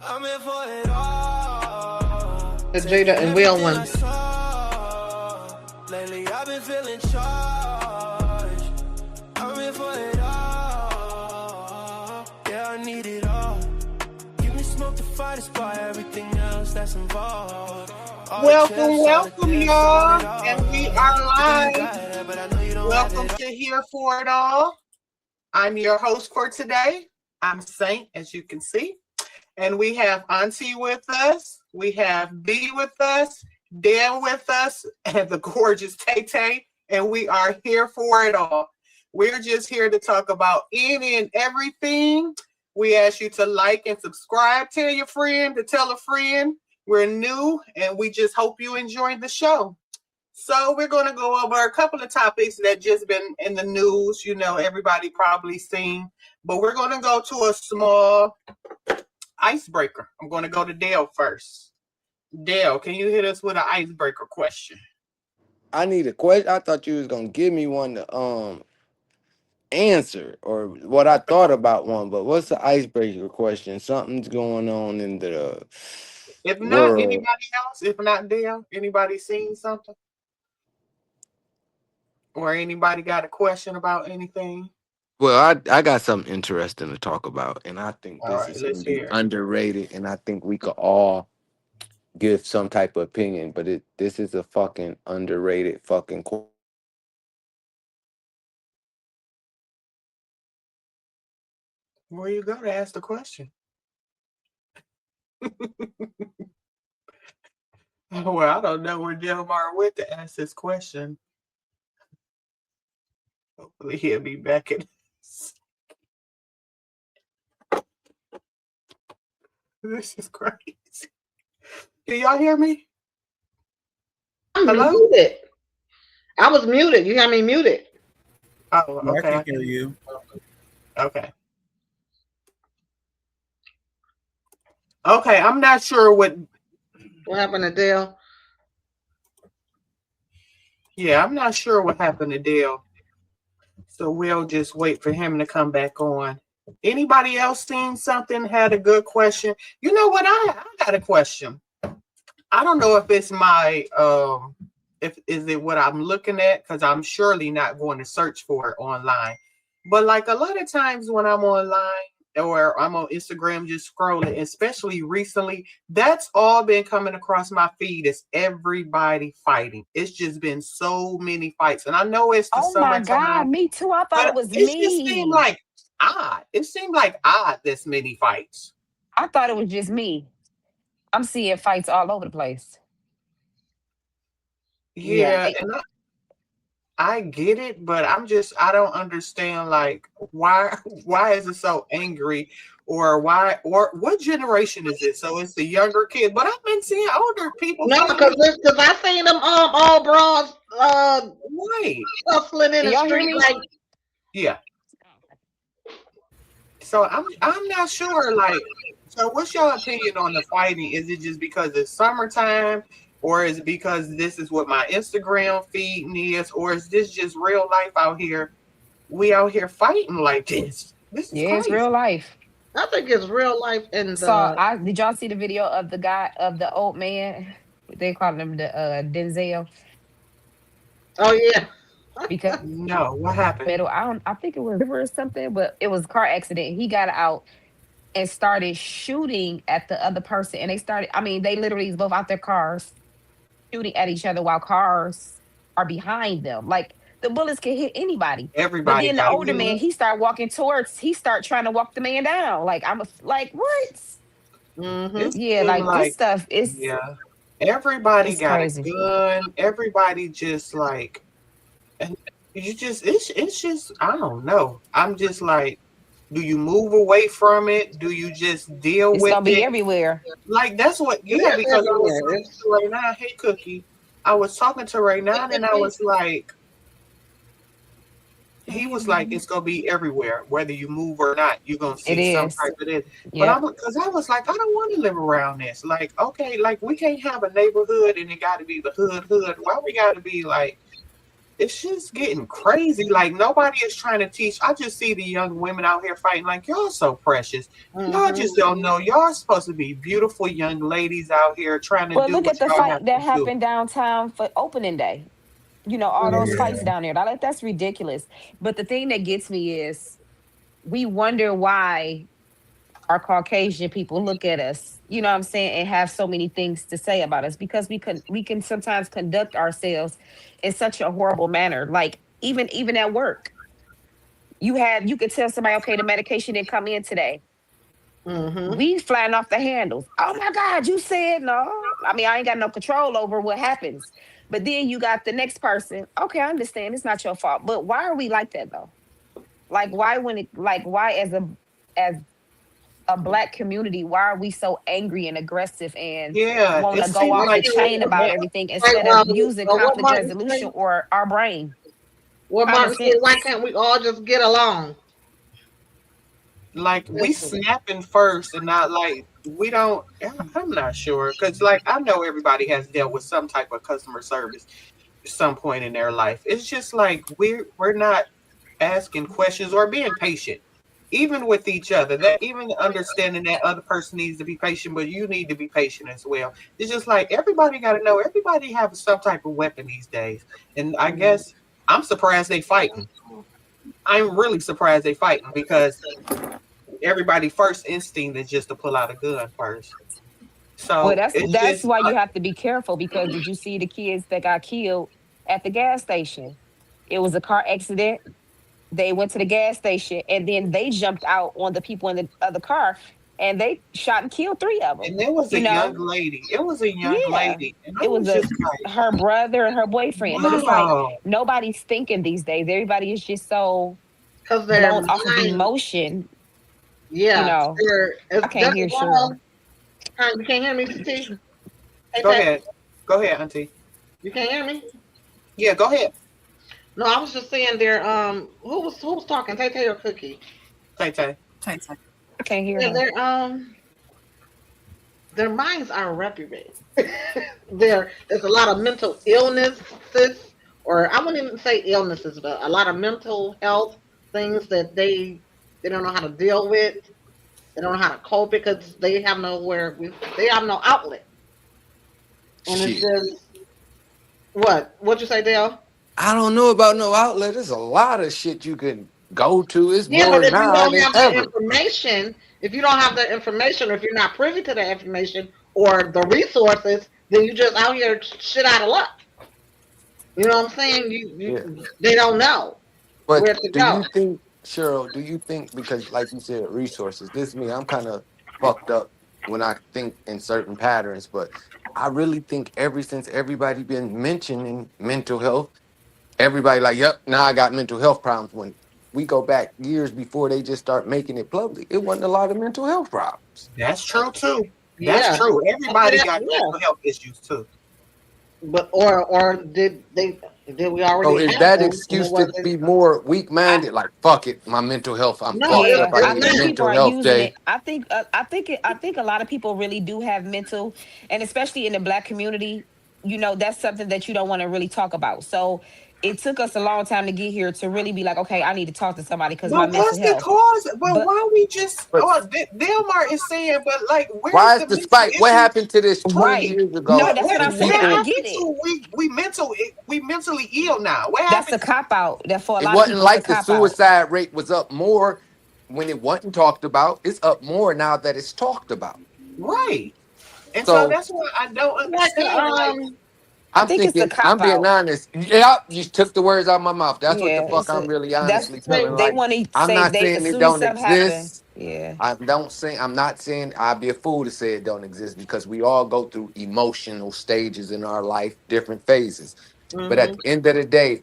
I'm in for it all. The Jada and Will one. Lately I've been feeling charged. I'm in for it all. Yeah, I need it all. Give me smoke to fight us by everything else that's involved. Welcome, y'all. And we are live. Welcome to Here For It All. I'm your host for today. I'm Saint, as you can see. And we have Auntie with us. We have B with us, Dan with us, and the gorgeous Tay Tay. And we are here for it all. We're just here to talk about any and everything. We ask you to like and subscribe. Tell your friend to tell a friend. We're new, and we just hope you enjoyed the show. So we're going to go over a couple of topics that just been in the news. You know, everybody probably seen. But we're going to go to a small icebreaker. I'm going to go to Dale first. Dale, can you hit us with an icebreaker question? I need a question. I thought you was going to give me one to answer or what I thought about one, but what's the icebreaker question? Something's going on in the If not, world. anybody else? If not Dale, anybody seen something? Or anybody got a question about anything? Well, I got something interesting to talk about, and I think All this right, is let's gonna be hear it. underrated, and I think we could all give some type of opinion, but this is a fucking underrated fucking Where you go to ask the question? Well, I don't know where Delmar went to ask this question. Hopefully he'll be back in. This is crazy. Can y'all hear me? I'm Hello? muted. I was muted. You got me muted. Oh, I okay. can hear you. Okay. Okay, I'm not sure what. What happened to Dale? Yeah, I'm not sure what happened to Dale. So we'll just wait for him to come back on. Anybody else seen something, had a good question? You know what? I got a question. I don't know if it's my if is it what I'm looking at, because I'm surely not going to search for it online. But like a lot of times when I'm online or I'm on Instagram just scrolling, especially recently, that's all been coming across my feed is everybody fighting. It's just been so many fights. And I know it's the Oh my summertime, God, me too. I thought it but was it just seemed me. like odd. It seemed like odd this many fights. I thought it was just me. I'm seeing fights all over the place. Yeah. Yeah, and I get it, but I don't understand like why is it so angry or why or what generation is it? So it's the younger kid, but I've been seeing older people No, fighting. because I seen them all bras Right. hustling in Can the y'all hear street me? like Yeah. So I'm not sure like so what's your opinion on the fighting? Is it just because it's summertime? Or is it because this is what my Instagram feed is? Or is this just real life out here? We out here fighting like this. This is Yeah, it's crazy. real life. I think it's real life in So the I did y'all see the video of the guy of the old man? They call him the Denzel oh yeah. because No, what happened? I think it was river or something, but it was a car accident. He got out and started shooting at the other person, and they started. I mean, they literally was both out their cars shooting at each other while cars are behind them. Like the bullets can hit anybody. But Everybody then the got older man, killed. he start trying to walk the man down. Like like what? Mm-hmm. It Yeah, seemed like this like, stuff is yeah, everybody it's got a crazy. gun. Everybody just like, and you just, it's just, I don't know. I'm just like, do you move away from it? Do you just deal It's with gonna be it? everywhere. Like, that's what, It yeah, is because I was everywhere. talking to Ray Nine. Hey, Cookie. I was talking to Ray Nine and I was like, he was like, it's gonna be everywhere, whether you move or not. You're gonna It see some is. type of this. But Yep. because I was like, I don't want to live around this. Like, okay, like we can't have a neighborhood and it got to be the hood. Why we got to be like it's just getting crazy. Like nobody is trying to teach. I just see the young women out here fighting like y'all so precious. Y'all just don't know. Y'all supposed to be beautiful young ladies out here trying to Well, do look at what the y'all have fight that to do. happened downtown for opening day. All those fights Yeah. down there. Like, that's ridiculous. But the thing that gets me is we wonder why our Caucasian people look at us, you know what I'm saying, and have so many things to say about us because we can sometimes conduct ourselves in such a horrible manner. Like even at work, you could tell somebody, okay, the medication didn't come in today. We flying off the handles. Oh my God, you said no. I mean, I ain't got no control over what happens. But then you got the next person. Okay, I understand it's not your fault. But why are we like that though? Like why as a black community, why are we so angry and aggressive and Yeah, want it to go seems off like the chain about everything Like, instead of using what conflict Martin resolution say? or our brain? What Common Martin said, why sense. can't we all just get along? like we Listen. snapping first and not like we don't. I'm not sure because like I know everybody has dealt with some type of customer service at some point in their life. It's just like we're not asking questions or being patient even with each other, that even understanding that other person needs to be patient but you need to be patient as well. It's just like everybody got to know everybody have some type of weapon these days, and I guess I'm surprised they fighting. I'm really surprised they fighting because everybody first instinct is just to pull out a gun first. Well, So it's that's just why you have to be careful because did you see the kids that got killed at the gas station? It was a car accident. They went to the gas station and then they jumped out on the people in the other car and they shot and killed three of them. and there was You a young know, lady. It was a young yeah, lady, and I it was was a just like, her brother and her boyfriend. But it's like wow. nobody's thinking these days. Everybody is just so Because their blown off of mind, emotion. You yeah, know, I can't that's hear one Cheryl. you can't hear me, T. Hey, Go Pat, ahead, go ahead, Auntie. you can't hear me? Yeah, go ahead. No, I was just saying there. Who was talking? Tay Tay or Cookie? Tay Tay. I can't hear Yeah, her. their minds are reprobate. There's a lot of mental illnesses, or I wouldn't even say illnesses, but a lot of mental health things that they don't know how to deal with. They don't know how to cope because they have no outlet, and it's Shit. just what'd you say, Dale? I don't know about no outlet. There's a lot of shit you can go to. It's Yeah, more but if you now don't than have that ever. information, if you don't have that information, or if you're not privy to that information or the resources, then you just out here shit out of luck. You know what I'm saying? Yeah. They don't know But where to do go. you think, Cheryl, do you think, because like you said, resources, this me, I'm kind of fucked up when I think in certain patterns, but I really think ever since everybody been mentioning mental health, everybody like, yep, now I got mental health problems. When we go back years before they just start making it public, it wasn't a lot of mental health problems. That's true too. That's Yeah, true. Everybody got yeah. mental health issues too. But or did we So already is have that them and it excuse to wasn't? be more weak minded? Like, fuck it, my mental health, I'm No, fucked Yeah, up. I I need a think it's people mental are health using day. it. I think a lot of people really do have mental, and especially in the black community, that's something that you don't want to really talk about. So it took us a long time to get here to really be like, okay, I need to talk to somebody because my But mental what's the health. cause? But But why we just? But Oh, Delmar is saying, but like, where's why is the the mental spike? What issues? happened to this 20 right, years no, ago that's what I'm when saying. What I people, get happened it. to we mentally ill now? What That's happened a to cop out. That for a it lot of wasn't people, it's a like the cop out. suicide rate was up more when it wasn't talked about? It's up more now that it's talked about. right? And so So that's what I don't like understand. Like, I I'm think it's a thinking, cop I'm being out. honest. Yeah, you took the words out of my mouth. That's what the Yeah, fuck I'm really honestly feeling they like. want to I'm say not they saying as it soon as don't something happen. exist. Yeah. I'm not saying I'd be a fool to say it don't exist because we all go through emotional stages in our life, different phases. But at hmm the end of the day,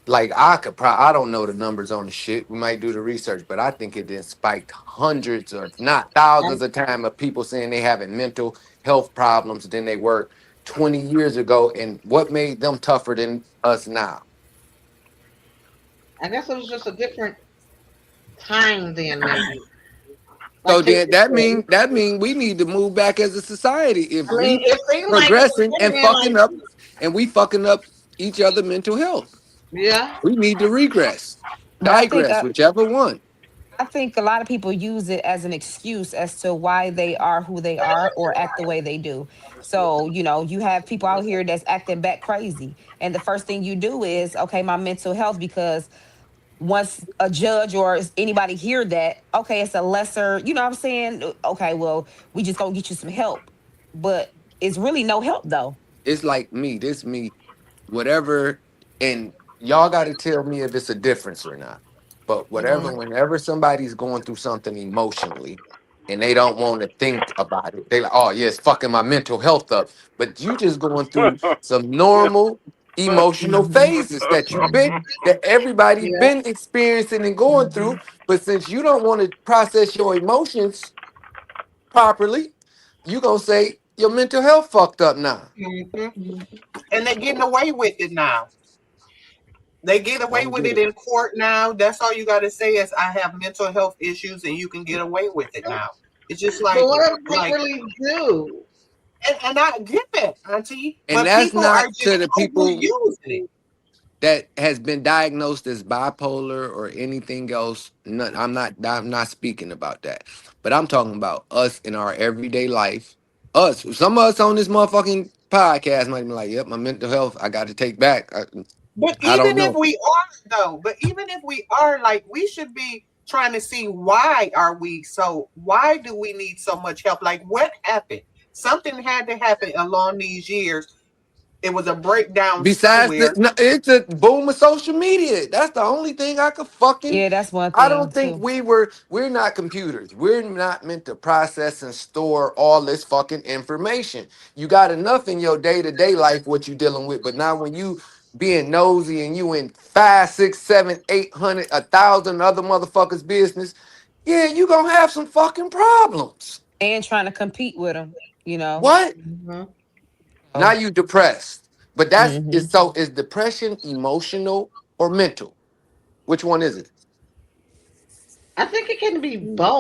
like I don't know the numbers on the shit. We might do the research, but I think it then spiked hundreds or if not thousands of time of people saying they having mental health problems than they were 20 years ago. And what made them tougher than us now? I guess it was just a different time then, maybe. So Like Tay then Tay said. that mean we need to move back as a society. If I mean, we it seemed like progressing and then, like fucking up and we fucking up each other mental health. Yeah. We need to regress, But I think digress, whichever one. I think a lot of people use it as an excuse as to why they are who they are or act the way they do. So, you have people out here that's acting back crazy. And the first thing you do is, okay, my mental health, because once a judge or anybody hear that, okay, it's a lesser, you know what I'm saying? Okay, well, we just gonna get you some help. But it's really no help though. It's like me, this me, whatever. And y'all got to tell me if it's a difference or not. But whatever, Mhm. whenever somebody's going through something emotionally and they don't want to think about it, they like, oh, yeah, it's fucking my mental health up. But you just going through some normal emotional Hmm. phases that you've been, Mhm. that everybody's Yeah. been experiencing and going through. Mhm. But since you don't want to process your emotions properly, you going to say your mental health fucked up now. Mhm. And they're getting away with it now. They get I away don't with get it it. in court now. That's all you got to say is I have mental health issues, and you can get away with it now. It's just But like what if they like, really do? and I get that, Auntie, And but that's people are not to just the people overusing it. that has been diagnosed as bipolar or anything else. No, I'm not speaking about that. But I'm talking about us in our everyday life. Us. Some of us on this motherfucking podcast might be like, yep, my mental health, I got to take back. But I don't even if know. we are though, but even if we are, like, we should be trying to see why are we so why do we need so much help? Like, what happened? Something had to happen along these years. It was a breakdown Besides the, somewhere. no, it's a boom of social media. That's the only thing I could fucking. Yeah, that's one I don't thing think too. we're not computers. We're not meant to process and store all this fucking information. You got enough in your day-to-day life what you dealing with, but now when you being nosy and you in five, six, seven, 800, 1,000 other motherfuckers' business, yeah, you gonna have some fucking problems. And trying to compete with them, you know. What? Mhm. Now Oh. you depressed. But that's Hmm. is so is depression emotional or mental? Which one is it? I think it can be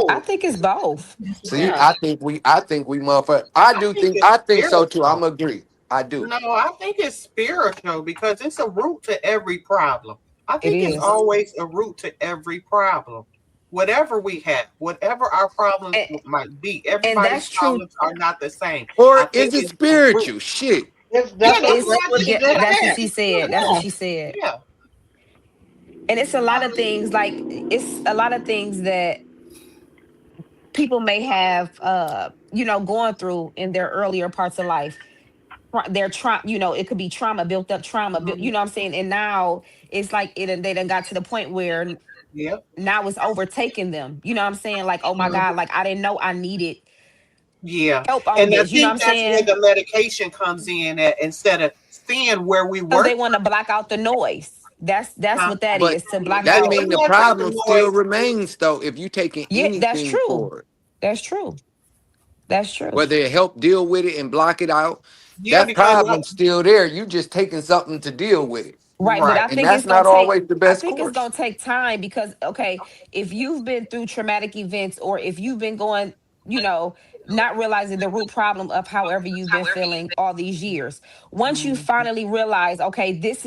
I both. think it's both. See, Yeah. I think we motherfucker. I I do think think it's I think so too. I'm spiritual. agree. I do. No, I think it's spiritual because it's a root to every problem. I It think it's is. always a root to every problem. Whatever we have, whatever our problems And, might be, and everybody's that's true. problems are not the same. I Or think is it it's the root. spiritual? Shit. It's Yeah, that's what that's what It's I she think. yeah, just I that's what think said. she it's said. That's what Yeah. she said. yeah, And it's a lot of things, like it's a lot of things that people may have going through in their earlier parts of life. Their trauma, it could be trauma, built up trauma, mhm, what I'm saying? And now it's like they done got to the point where yeah, now it's overtaking them. You know what I'm saying? Like, oh my mhm, God, like I didn't know I needed yeah. help on And I this. You know what think I'm that's where saying? the medication comes in at, instead of seeing where we Because they were. want to block out the noise. That's Huh? what that But is, to block Yeah, that out. mean it's the not just the problem still noise. remains though if you taking Yeah, that's anything true. for it. That's true. That's true. Whether it help deal with it and block it out, Yeah, that because like problem's still there. You just taking something to deal with it. Right, but right. I And think that's it's gonna not take. always the I best think it's course. gonna take time because, okay, if you've been through traumatic events, or if you've been going, you know, not realizing the root problem of however you've been feeling all these years. Once you Mhm. finally realize, okay, this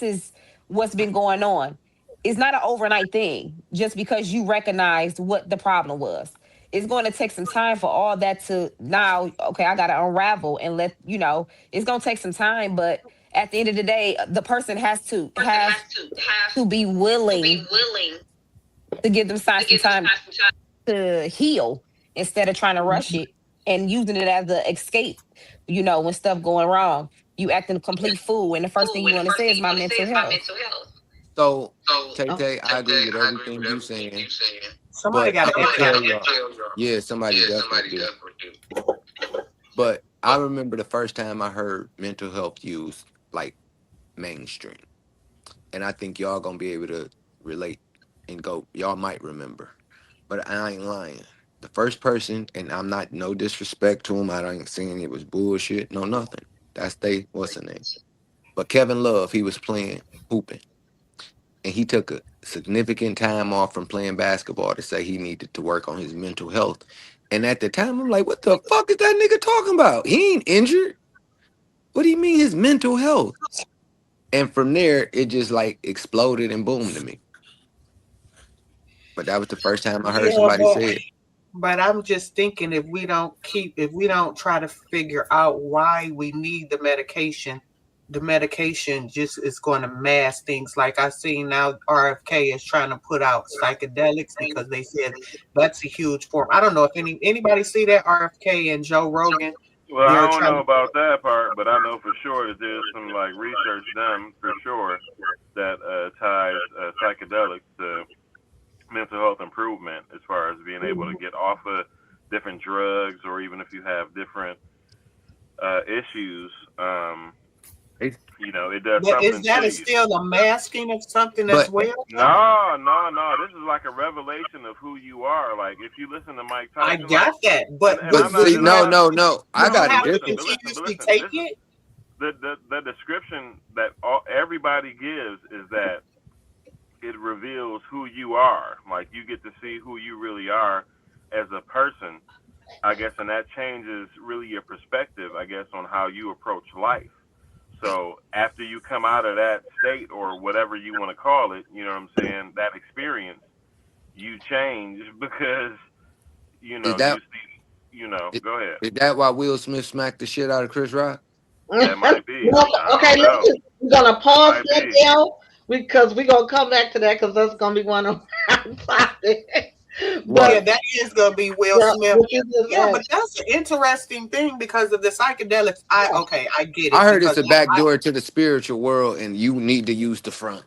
is what's been going on. It's not an overnight thing. Just because you recognized what the problem was, it's going to take some time for all that to now. Okay, I got to unravel and let you know. It's gonna take some time, but at the end of the day, the person has to be willing to give themselves some time to heal instead of trying to rush it and using it as an escape. When stuff going wrong, you acting a complete fool, and the first thing you want to say is my mental health. So, Tay Oh. Tay, I agree with everything you saying, Somebody but got I'm an gonna echo. tell y'all, yeah, somebody definitely do. But I remember the first time I heard mental health used like mainstream, and I think y'all gonna be able to relate and go. Y'all might remember, but I ain't lying. The first person, and I'm not no disrespect to him. I ain't saying it was bullshit, no nothing. That's they what's the name? But Kevin Love, he was playing hooping, and he took a significant time off from playing basketball to say he needed to work on his mental health. And at the time, I'm like, what the fuck is that nigga talking about? He ain't injured. What do you mean his mental health? And from there, it just like exploded and boomed to me. But that was the first time I heard Yeah, somebody say it. but I'm just thinking if we don't try to figure out why we need the medication just is going to mask things. Like I see now RFK is trying to put out psychedelics because they said that's a huge form. I don't know if anybody see that RFK and Joe Rogan. Well, I don't know about that part, but I know for sure that there's some like research done for sure that ties psychedelics to mental health improvement as far as being able to get off of different drugs, or even if you have different issues, it does something. Is that still a masking of something as well? No. This is like a revelation of who you are. Like if you listen to Mike Tyson, I got that, but see, no. I got it. Continuously take it. The description that everybody gives is that it reveals who you are. Like you get to see who you really are as a person, I guess, and that changes really your perspective, I guess, on how you approach life. So after you come out of that state, or whatever you want to call it, you know what I'm saying, that experience, you change because, go ahead. Is that why Will Smith smacked the shit out of Chris Rock? That might be. Okay, listen, we're going to pause that down because we're going to come back to that because that's going to be one of our topics. But yeah, that is gonna be Will Smith. Yeah, but that's an interesting thing because of the psychedelics. I get it. I heard it's a backdoor to the spiritual world, and you need to use the front.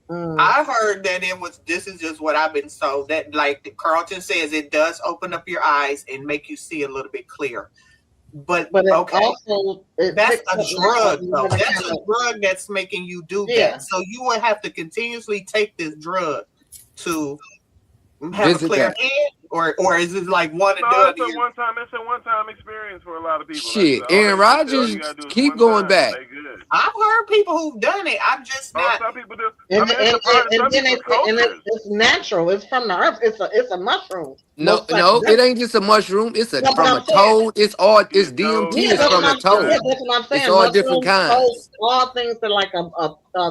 I heard that this is just what I've been told, that like Carlton says, it does open up your eyes and make you see a little bit clearer. But also, that's a drug, though. That's a drug that's making you do that. So you would have to continuously take this drug to have a clear head, or is it like one and done? It's a one-time experience for a lot of people. Shit, Aaron Rodgers keep going back. I've heard people who've done it. I'm just not. Some people do. And it's natural. It's from the earth. It's a mushroom. No, it ain't just a mushroom. It's from a toad. It's DMT is from a toad. That's what I'm saying. It's all different kinds. All things that like a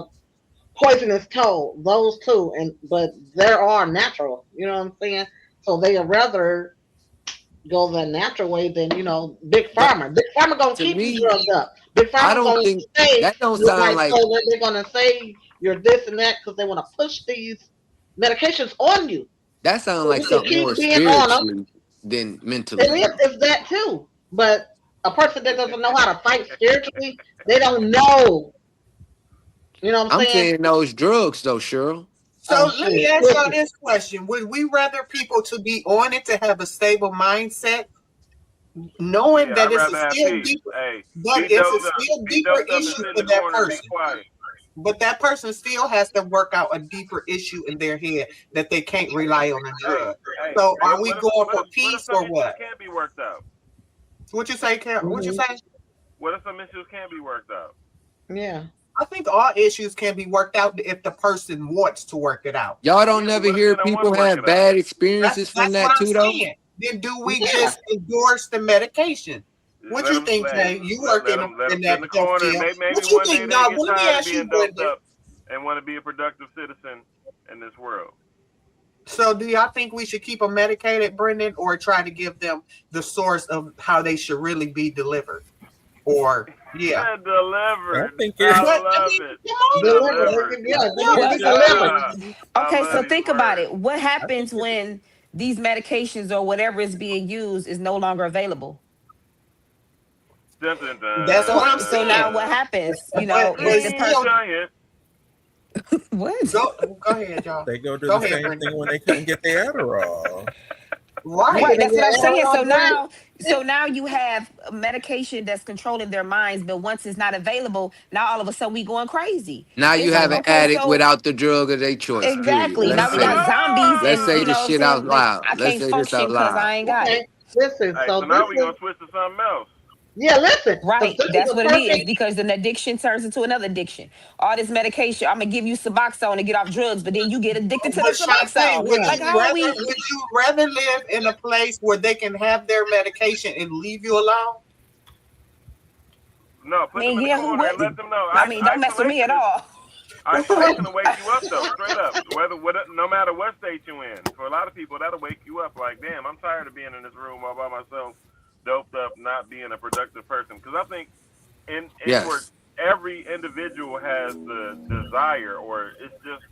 poisonous toad, those two, but there are natural, you know what I'm saying? So they would rather go the natural way than Big Pharma. Big Pharma gonna keep you drugged up. Big Pharma I don't think that don't sound like they're gonna say you're this and that because they want to push these medications on you. That sounds like something more spiritually than mentally. It's that too, but a person that doesn't know how to fight spiritually, they don't know. You know what I'm saying? Those drugs, though, Cheryl. So let me ask y'all this question. Would we rather people to be on it to have a stable mindset, knowing that it's a still deeper issue for that person? But that person still has to work out a deeper issue in their head that they can't rely on a drug. So are we going for peace or what? Can't be worked out. What you say, Carol? What you say? What if some issues can't be worked out? Yeah. I think all issues can be worked out if the person wants to work it out. Y'all don't never hear people have bad experiences from that too, though? Then do we just endorse the medication? What you think, Jay? You work in that field. What you think? Now, let me ask you, Brenda. And want to be a productive citizen in this world. So do y'all think we should keep them medicated, Brendan, or try to give them the source of how they should really be delivered? Or delivered. I think delivered. Okay, so think about it. What happens when these medications or whatever is being used is no longer available? That's what I'm saying. So now what happens? What? Go ahead, y'all. They go do the same thing when they couldn't get their Adderall. Right, that's what I'm saying. So now you have a medication that's controlling their minds, but once it's not available, now all of a sudden we going crazy. Now you have an addict without the drug of their choice. Exactly. Now we got zombies. Let's say this shit out loud. I can't function because I ain't got it. Listen, so now we're gonna switch to something else. Yeah, listen. Right, that's what it is, because an addiction turns into another addiction. All this medication, I'm gonna give you Suboxone to get off drugs, but then you get addicted to the Suboxone. Would you rather live in a place where they can have their medication and leave you alone? No, put them in the yeah, who corner and let wouldn't? them know. I mean, don't mess with me at all. Isolation will wake you up though, straight up. No matter what state you in. For a lot of people, that'll wake you up. Like, damn, I'm tired of being in this room all by myself, doped up, not being a productive person. Because I think inward, every individual has the desire, or it's just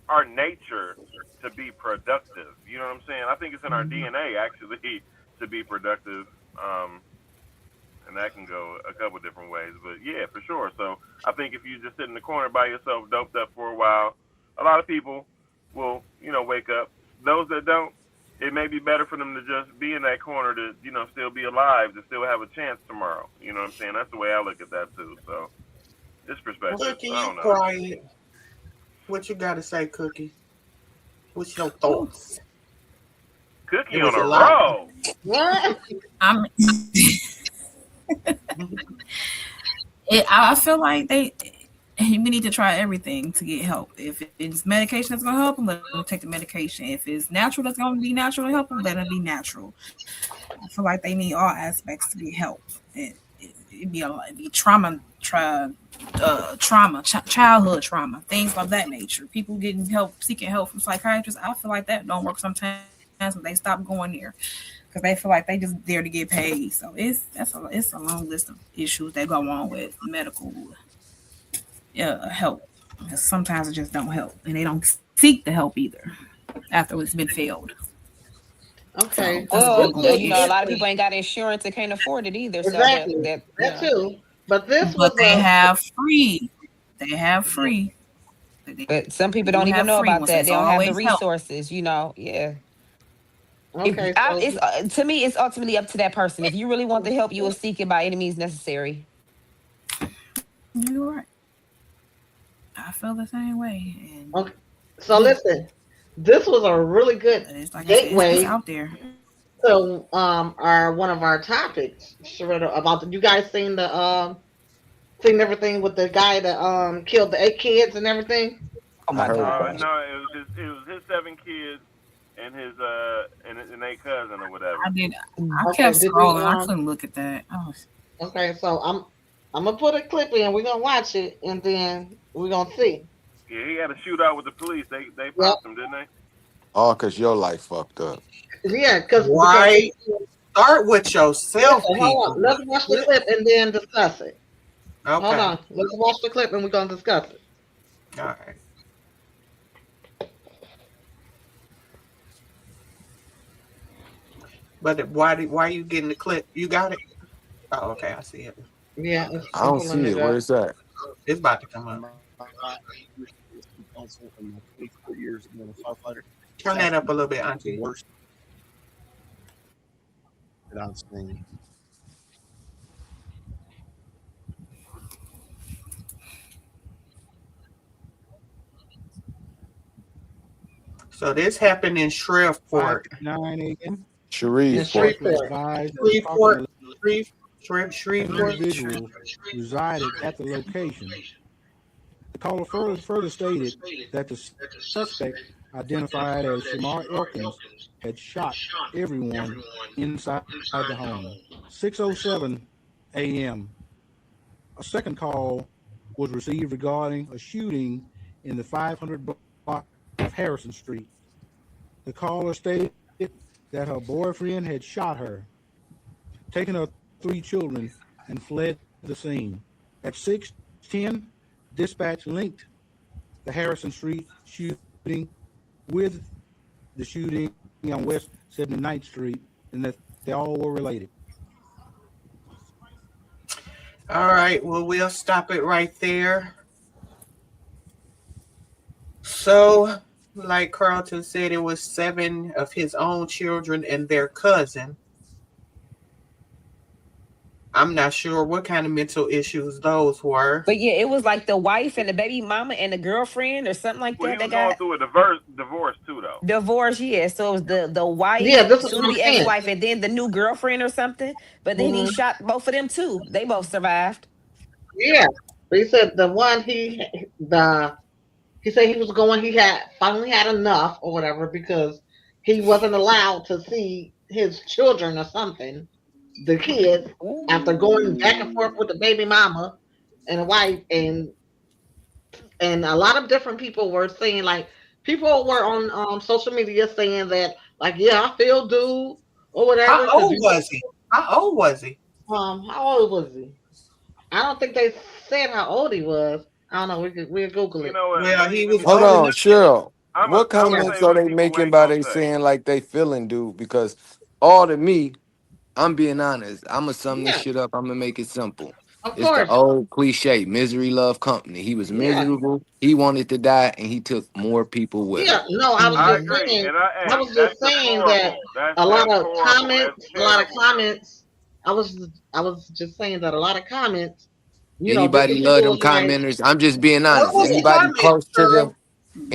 our nature to be productive. You know what I'm saying? I think it's in our DNA actually to be productive. And that can go a couple different ways, but yeah, for sure. So I think if you just sit in the corner by yourself, doped up for a while, a lot of people will, wake up. Those that don't, it may be better for them to just be in that corner to, still be alive, to still have a chance tomorrow. You know what I'm saying? That's the way I look at that too. So this perspective, Cookie, I you don't know. quiet. What you got to say, Cookie? What's your thoughts? Cookie It on was a a lot. roll. What? I feel like we need to try everything to get help. If it's medication that's going to help them, let them take the medication. If it's natural that's going to be natural to help them, let it be natural. I feel like they need all aspects to get help. It'd be childhood trauma, things of that nature. People getting help, seeking help from psychiatrists. I feel like that don't work sometimes when they stop going there, because they feel like they just there to get paid. So it's a long list of issues that go on with medical help. Because sometimes it just don't help, and they don't seek the help either after it's been failed. Okay. Well, a lot of people ain't got insurance and can't afford it either. Exactly. So that too. But they have free. They have free. But some people don't even know about that. They don't have the resources, Yeah. Okay. To me, it's ultimately up to that person. If you really want the help, you will seek it by any means necessary. You're right. I feel the same way. Okay. So listen, this was a really good gateway it's out there. to one of our topics, Sharetta, about you guys seen everything with the guy that killed the 8 kids and everything? Oh my God! No, it was his 7 kids and his and 8 cousin or whatever. I kept scrolling. I couldn't look at that. Oh. Okay, so I'm gonna put a clip in. We're gonna watch it, and then we're gonna see. Yeah, he had a shootout with the police. They popped him, didn't they? Oh, because your life fucked up. Yeah, because Start with yourself. Hold on. Let's watch the clip and then discuss it. Okay. Hold on. Let's watch the clip and we're gonna discuss it. All right. But why are you getting the clip? You got it? Oh, okay. I see it. Yeah. I don't see it. Where is that? It's about to come up. Turn that up a little bit, Auntie. Worst that I've seen. So this happened in Shreveport. 9 a.m. Shreveport. Shreveport. Individual resided at the location. The caller further stated that the suspect, identified as Shamar Elkins, had shot everyone inside the home. 6:07 a.m. A second call was received regarding a shooting in the 500 block of Harrison Street. The caller stated that her boyfriend had shot her, taken her 3 children, and fled the scene. At 6:10, dispatch linked the Harrison Street shooting with the shooting on West 79th Street, and that they all were related. All right. Well, we'll stop it right there. So, like Carlton said, it was 7 of his own children and their cousin. I'm not sure what kind of mental issues those were. But yeah, it was like the wife and the baby mama and the girlfriend or something like that. He was going through a divorce too, though. Divorce, yeah. So it was the wife, the ex-wife, and then the new girlfriend or something. But then he shot both of them too. They both survived. Yeah, but he said the one he said he was going. He had finally had enough or whatever because he wasn't allowed to see his children or something. the kids after going back and forth with the baby mama and the wife, and a lot of different people were saying, like, people were on social media saying that, like, yeah, I feel dude or whatever. How old was he? How old was he? How old was he? I don't think they said how old he was. I don't know. We'll Google it. You know what? Well, he was Hold old on, enough. Cheryl. I'm What gonna comments say are what they people making ain't by gonna they say. saying like they feeling, dude? Because all to me, I'm being honest. I'm gonna sum this Yeah, shit up. I'm gonna make it simple. of It's the course. old cliche, misery love company. He was Yeah, miserable. He wanted to die, and he took more people with him. yeah. No, I was I just agree, saying. and I hey, was that's just saying that deplorable. That's a lot of horrible. That's comments, a lot of terrible. comments. I was just saying that a lot of comments. Anybody Different love people them was like, commenters? I'm just being What honest. was the yeah, Anybody comment, close to Cheryl? them?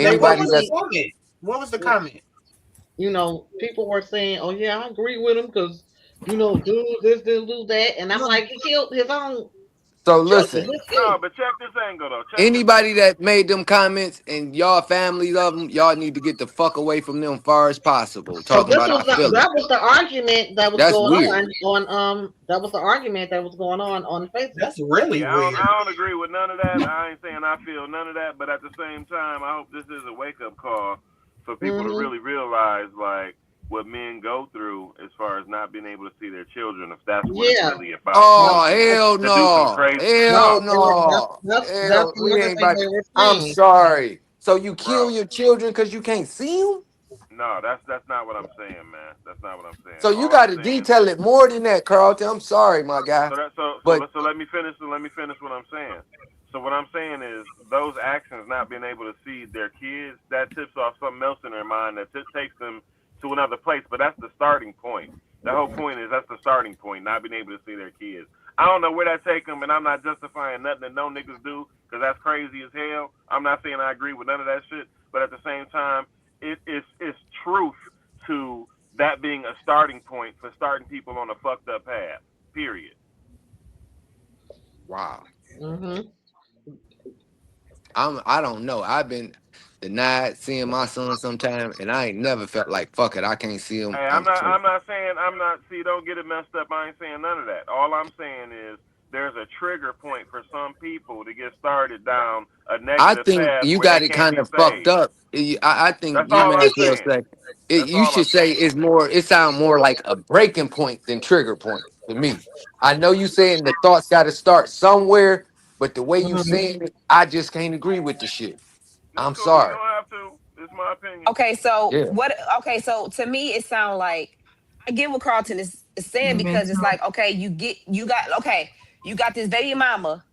Like, what Anybody was the that's basically, comment? What was the comment? people were saying, "Oh yeah, I agree with him because do this, do that," and I'm like, he killed his own so children, listen. his No, kids. but check this angle though. Check this Anybody angle. that made them comments and y'all families of them, y'all need to get the fuck away from them far as possible. So Talking about I feel it. that was the argument that was That's going weird. on that was the argument that was going on Facebook. That's really Yeah, weird. I don't agree with none of that. I ain't saying I feel none of that, but at the same time, I hope this is a wake up call for people to Hmm. really realize like what men go through as far as not being able to see their children, if that's what it's Yeah. really about. Oh That's hell To do some no. crazy. Hell No, no. that's Hell, we another ain't thing about they were I'm saying. sorry. So you kill bro. your children because you can't see them? No, that's not what I'm saying, man. That's not what I'm saying. So you All I'm gotta saying detail it more than that, Carlton. I'm sorry, my guy. But so let me finish. So let me finish what I'm saying. So what I'm saying is those actions, not being able to see their kids, that tips off something else in their mind that takes them to another place. But that's the starting point. The whole point is that's the starting point, not being able to see their kids. I don't know where that take them, and I'm not justifying nothing that no niggas do because that's crazy as hell. I'm not saying I agree with none of that shit, but at the same time, it's truth to that being a starting point for starting people on a fucked up path. Period. wow. Hmm. I don't know. I've been denied seeing my son sometime, and I ain't never felt like fuck it. I can't see him. Hey, I'm I'm tripping. not saying I'm not. See, don't get it messed up. I ain't saying none of that. All I'm saying is there's a trigger point for some people to get started down a I negative think path you where they got it can't kind be of fucked saved. up. I That's think you all may I'm as well saying. say That's you all should I'm say saying. it's more. It sounds more like a breaking point than trigger point to me. I know you saying the thoughts got to start somewhere, but the way you Hmm. saying it, I just can't agree with the shit. That's I'm cool. You sorry. don't have to. It's my opinion. Okay, so Yeah, what? Okay, so to me, it sounds like I get what Carlton is saying because it's Mental. like, okay, you got this baby mama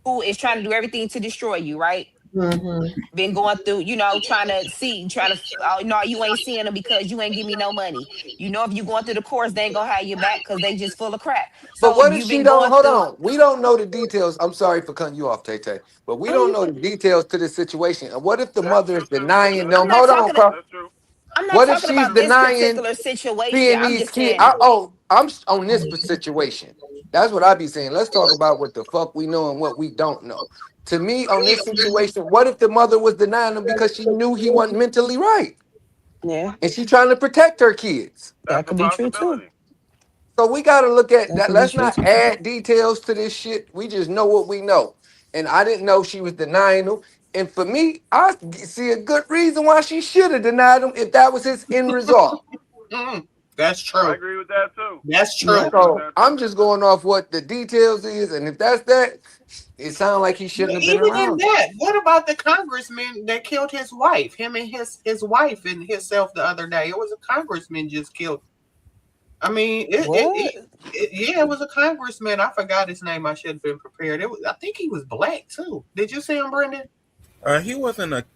who is trying to do everything to destroy you, right? Hmm. Been going through, trying to, oh no, you ain't seeing them because you ain't give me no money. If you going through the course, they ain't gonna have your back because they just full of crap. but So what if you've she been don't? going Hold through. on, we don't know the details. I'm sorry for cutting you off, Tay Tay, but we Oh, don't you know the good. details to the situation. And what if the That's mother true is too. denying That's I'm them? true. not Hold on, talking. Carl. That's true. I'm not What if talking she's about this denying particular situation. seeing I'm these just kids? saying. I'm on this situation. That's what I be saying. Let's talk about what the fuck we know and what we don't know. To me, on this situation, what if the mother was denying him because she knew he wasn't mentally right, Yeah, and she trying to protect her kids? that That's a could be true too. possibility. So we got to look at That that. could be Let's true not too. add details to this shit. We just know what we know. And I didn't know she was denying him. And for me, I see a good reason why she should have denied him if that was his end result. That's I true. agree with that too. That's I true. Yep. agree with So that too. I'm just going off what the details is, and if that's that, it sounds like he But shouldn't have been even in around. that, what about the congressman that killed his wife? Him and his wife and himself the other day. It was a congressman just killed. I mean, What? yeah, it was a congressman. I forgot his name. I should have been prepared. I think he was black too. Did you see him, Brendan? He wasn't a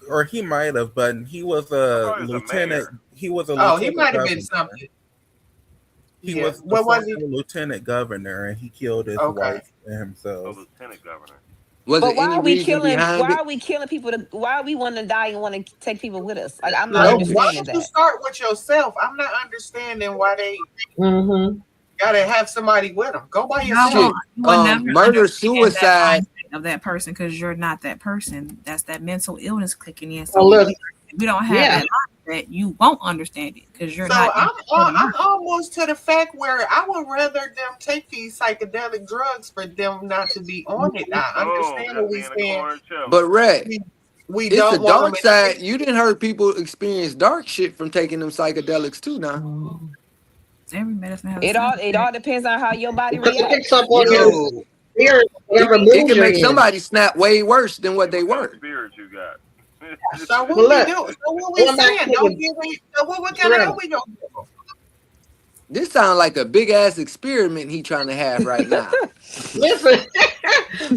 or he might have, but he was I a thought he was a lieutenant. mayor. He was a Oh, he lieutenant might have been governor. something. He Yeah. was a What was former he? lieutenant governor, and he killed his Okay. wife and A himself. lieutenant governor. Was But there any reason behind why it? are we killing people why are we want to die and want to take people with us? Like, I'm not Like, why understanding don't you that. start with yourself? I'm not understanding why they Hmm. gotta have somebody with them. Go by Y'all yourself. won't, Shit. you will never Murder, understand that suicide. mindset of that person because you're not that person. That's that mental illness kicking in. Well, So look, we don't have yeah. that that, you won't understand it because you're So not. I'm almost to the fact where I would rather them take these psychedelic drugs for them not to be on it. I understand what we saying. But Red, We it's don't the want dark them side. You didn't heard people experience dark shit from taking them psychedelics too. Now Every medicine has It all depends on how your body Because it reacts. picks up on your spirit, whatever it mood can you're make in. somebody snap way worse than what they were. Spirit you got. So what Well, we look, do? So what we going back saying? to Don't the- give it. So what kind of Right. help we gonna give them? This sounds like a big ass experiment he trying to have right now. Listen,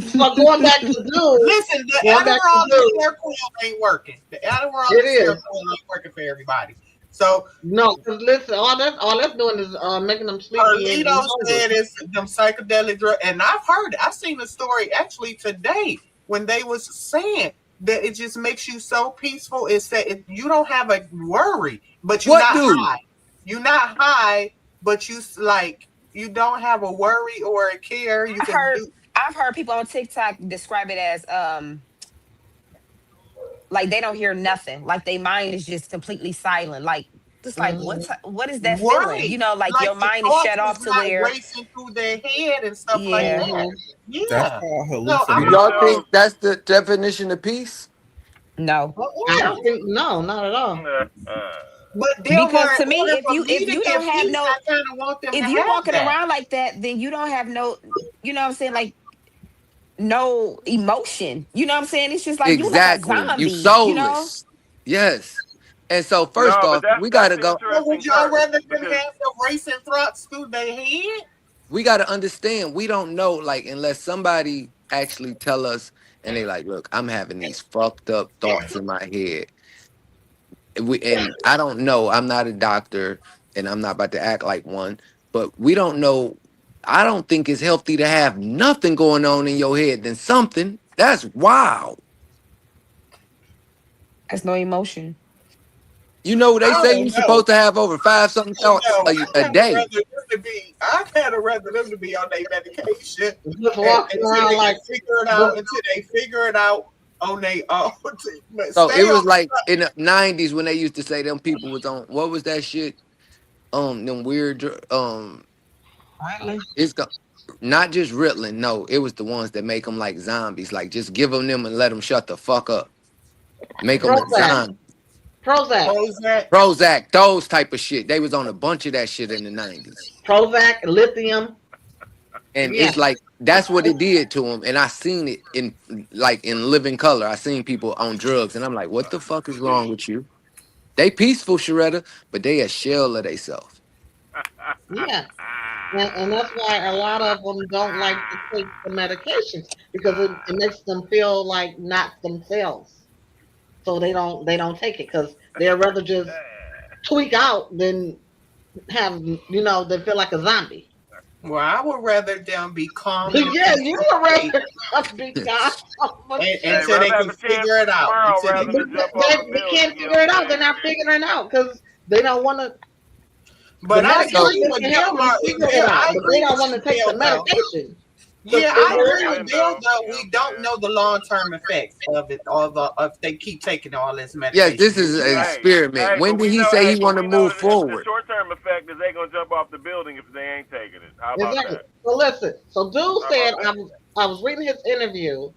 so going back to dude, Listen, the going back Adderall to dude, and Seroquel ain't working. The Adderall It and is. Seroquel ain't working for everybody. So no, because listen, all that's doing is making them sleepy. and Carlito hungry. said it's them psychedelic drug, and I've seen a story actually today when they was saying that it just makes you so peaceful. It's that you don't have a worry, but you're What, not dude? high. You're not high, but you don't have a worry or a care. You can do. I've heard people on TikTok describe it as like they don't hear nothing. Like their mind is just completely silent. Like just like what is that feeling? Right. You know, like your the mind is thoughts shut off to not where racing through their head and stuff like Yeah. that. That's Yeah. called No, I'm Do hallucination. not- y'all think that's the definition of peace? no. I don't think not at all. But Because to me, in order if for you me to don't get have peace, no I kind of want them if to you're have walking that. around like that, then you don't have no, you know what I'm saying, like no emotion. You know what I'm saying? It's just like Exactly. you like a zombie. You You know? soulless. Yes. And so first No, but off, that's- we gotta that's go. interesting. So would y'all rather them Because- have the racing thoughts through their head? We gotta understand. We don't know, like, unless somebody actually tell us, and they like, look, I'm having these fucked up thoughts in my head. And I don't know. I'm not a doctor, and I'm not about to act like one. But we don't know. I don't think it's healthy to have nothing going on in your head than something. That's wild. That's no emotion. You know, they I say don't you're know. supposed to have over 5 something thoughts a day. I kind of rather them to be on their medication Just walking until around they like figure it out. Until they figure it out on their own. So it was like in the 90s when they used to say them people was on, what was that shit? Them weird Really? it's not just Ritalin. No, it was the ones that make them like zombies. Like just give them and let them shut the fuck up. Make them a Prozac. zombie. Prozac, those type of shit. They was on a bunch of that shit in the 90s. Prozac, lithium. And Yeah. it's like that's what it did to them. And I seen it in living color. I seen people on drugs, and I'm like, what the fuck is wrong with you? They peaceful, Sharetta, but they a shell of themselves. Yeah. And that's why a lot of them don't like to take the medications because it makes them feel like not themselves. So they don't take it because they'd rather just tweak out than have they feel like a zombie. Well, I would rather them be calm. Yeah, you would rather be calm. Until they can figure it out. They can't figure it out. They're not figuring it out because they don't want to. But I agree medication with can help them Delmar. figure it out, I but agree they don't with want to take the Del, though. medication. Yeah, I agree with Bill, though. We don't know the long-term effects of it, if they keep taking all this medication. Yes, this is an experiment. When did he say he want to move forward? The short-term effect is they gonna jump off the building if they ain't taking it. How about Exactly. that? So listen. So dude said I was reading his interview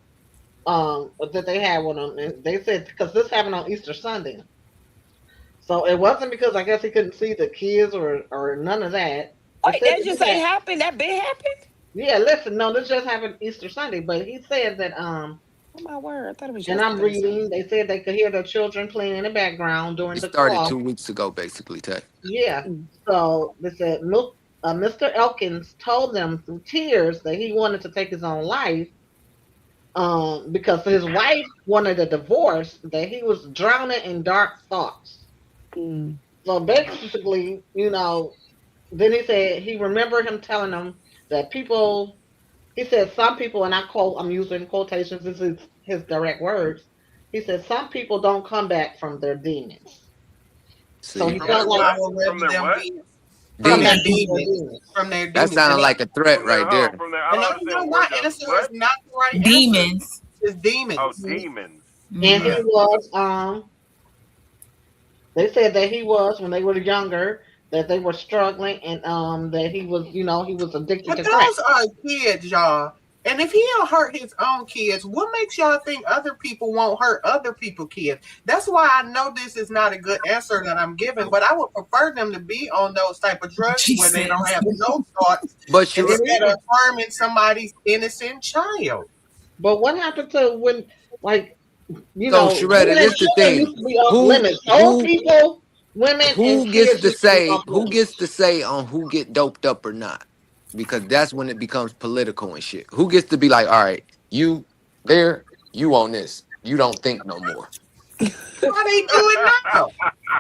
that they had with him, and they said because this happened on Easter Sunday. So it wasn't because I guess he couldn't see the kids or none of that. Wait, that just ain't happened. That been happened. Yeah, listen, no, this just happened Easter Sunday. But he said that Oh my word! I thought it was. and I'm yesterday. reading. They said they could hear their children playing in the background during It the started call. 2 weeks ago, basically, Tay. Yeah. So they said Mr. Elkins told them through tears that he wanted to take his own life because his wife wanted a divorce, that he was drowning in dark thoughts. So basically, then he said he remembered him telling them that people, he said some people, and I quote, I'm using quotations, this is his direct words. He said some people don't come back from their demons. So he felt like From their what? from their demons. From their That demons. sounded like a threat right there. From their, And you know what? Answer is not the right answer. Demons. It's demons. Oh, demons. And he was They said that he was when they were younger, that they were struggling, and that he was, he was addicted But to crack. those are kids, y'all. And if he don't hurt his own kids, what makes y'all think other people won't hurt other people's kids? That's why I know this is not a good answer that I'm giving, but I would prefer them to be on those type of drugs where they don't have no thoughts But Sherette, instead of harming somebody's innocent child. But what happened to when, like, So, Sherette, women this and the children thing. used to be off Who- limits. Old who- people, women, who and gets kids to used be say off who limits. gets to say on who get doped up or not? Because that's when it becomes political and shit. Who gets to be like, all right, you there, you on this. You don't think no more. Why they do it now?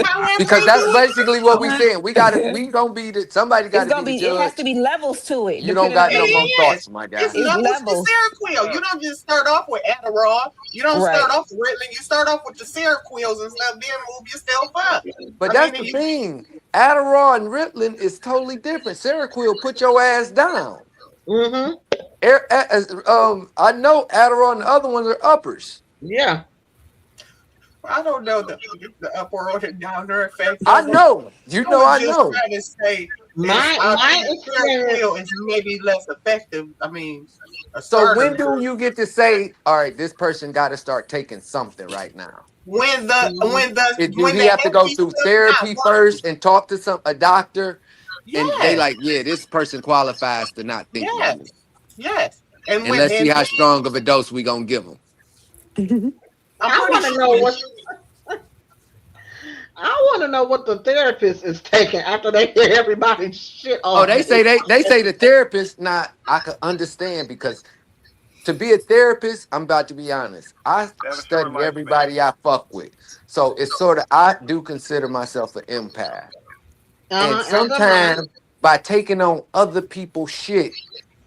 However Because they that's do it basically what we now. saying. We gonna be the somebody It's gotta gonna be be. the It has judge. to be levels to it. You don't depending on got no the- more Yes. thoughts, my guy. It's It's levels to levels. Seroquel. You don't just start off with Adderall. You don't Right. start off with Ritalin. You start off with the Seroquels and stuff, then move yourself up. But I that's mean, the you- thing. Adderall and Ritalin is totally different. Seroquel put your ass down. Mm-hmm. I know Adderall and the other ones are uppers. Yeah. I don't know the upward and downer effect. I know. You know I was just know. trying to say My Seroquel experience. is maybe less effective. I mean, a So starter when do drug. you get to say, all right, this person got to start taking something right now? When Do when he the have to go healthy through stuff therapy not first and talk to a doctor? And they Yes. like, yeah, this person qualifies to not think no Yes. more. Yes. And And let's see how strong of a dose we gonna give them. I want to know what. I want to know what the therapist is taking after they hear everybody's shit. Oh, they say the therapist. Now I can understand because to be a therapist, I'm about to be honest. I Have a short study lifespan. everybody I fuck with, so it's sort of I do consider myself an empath, and sometimes by taking on other people's shit,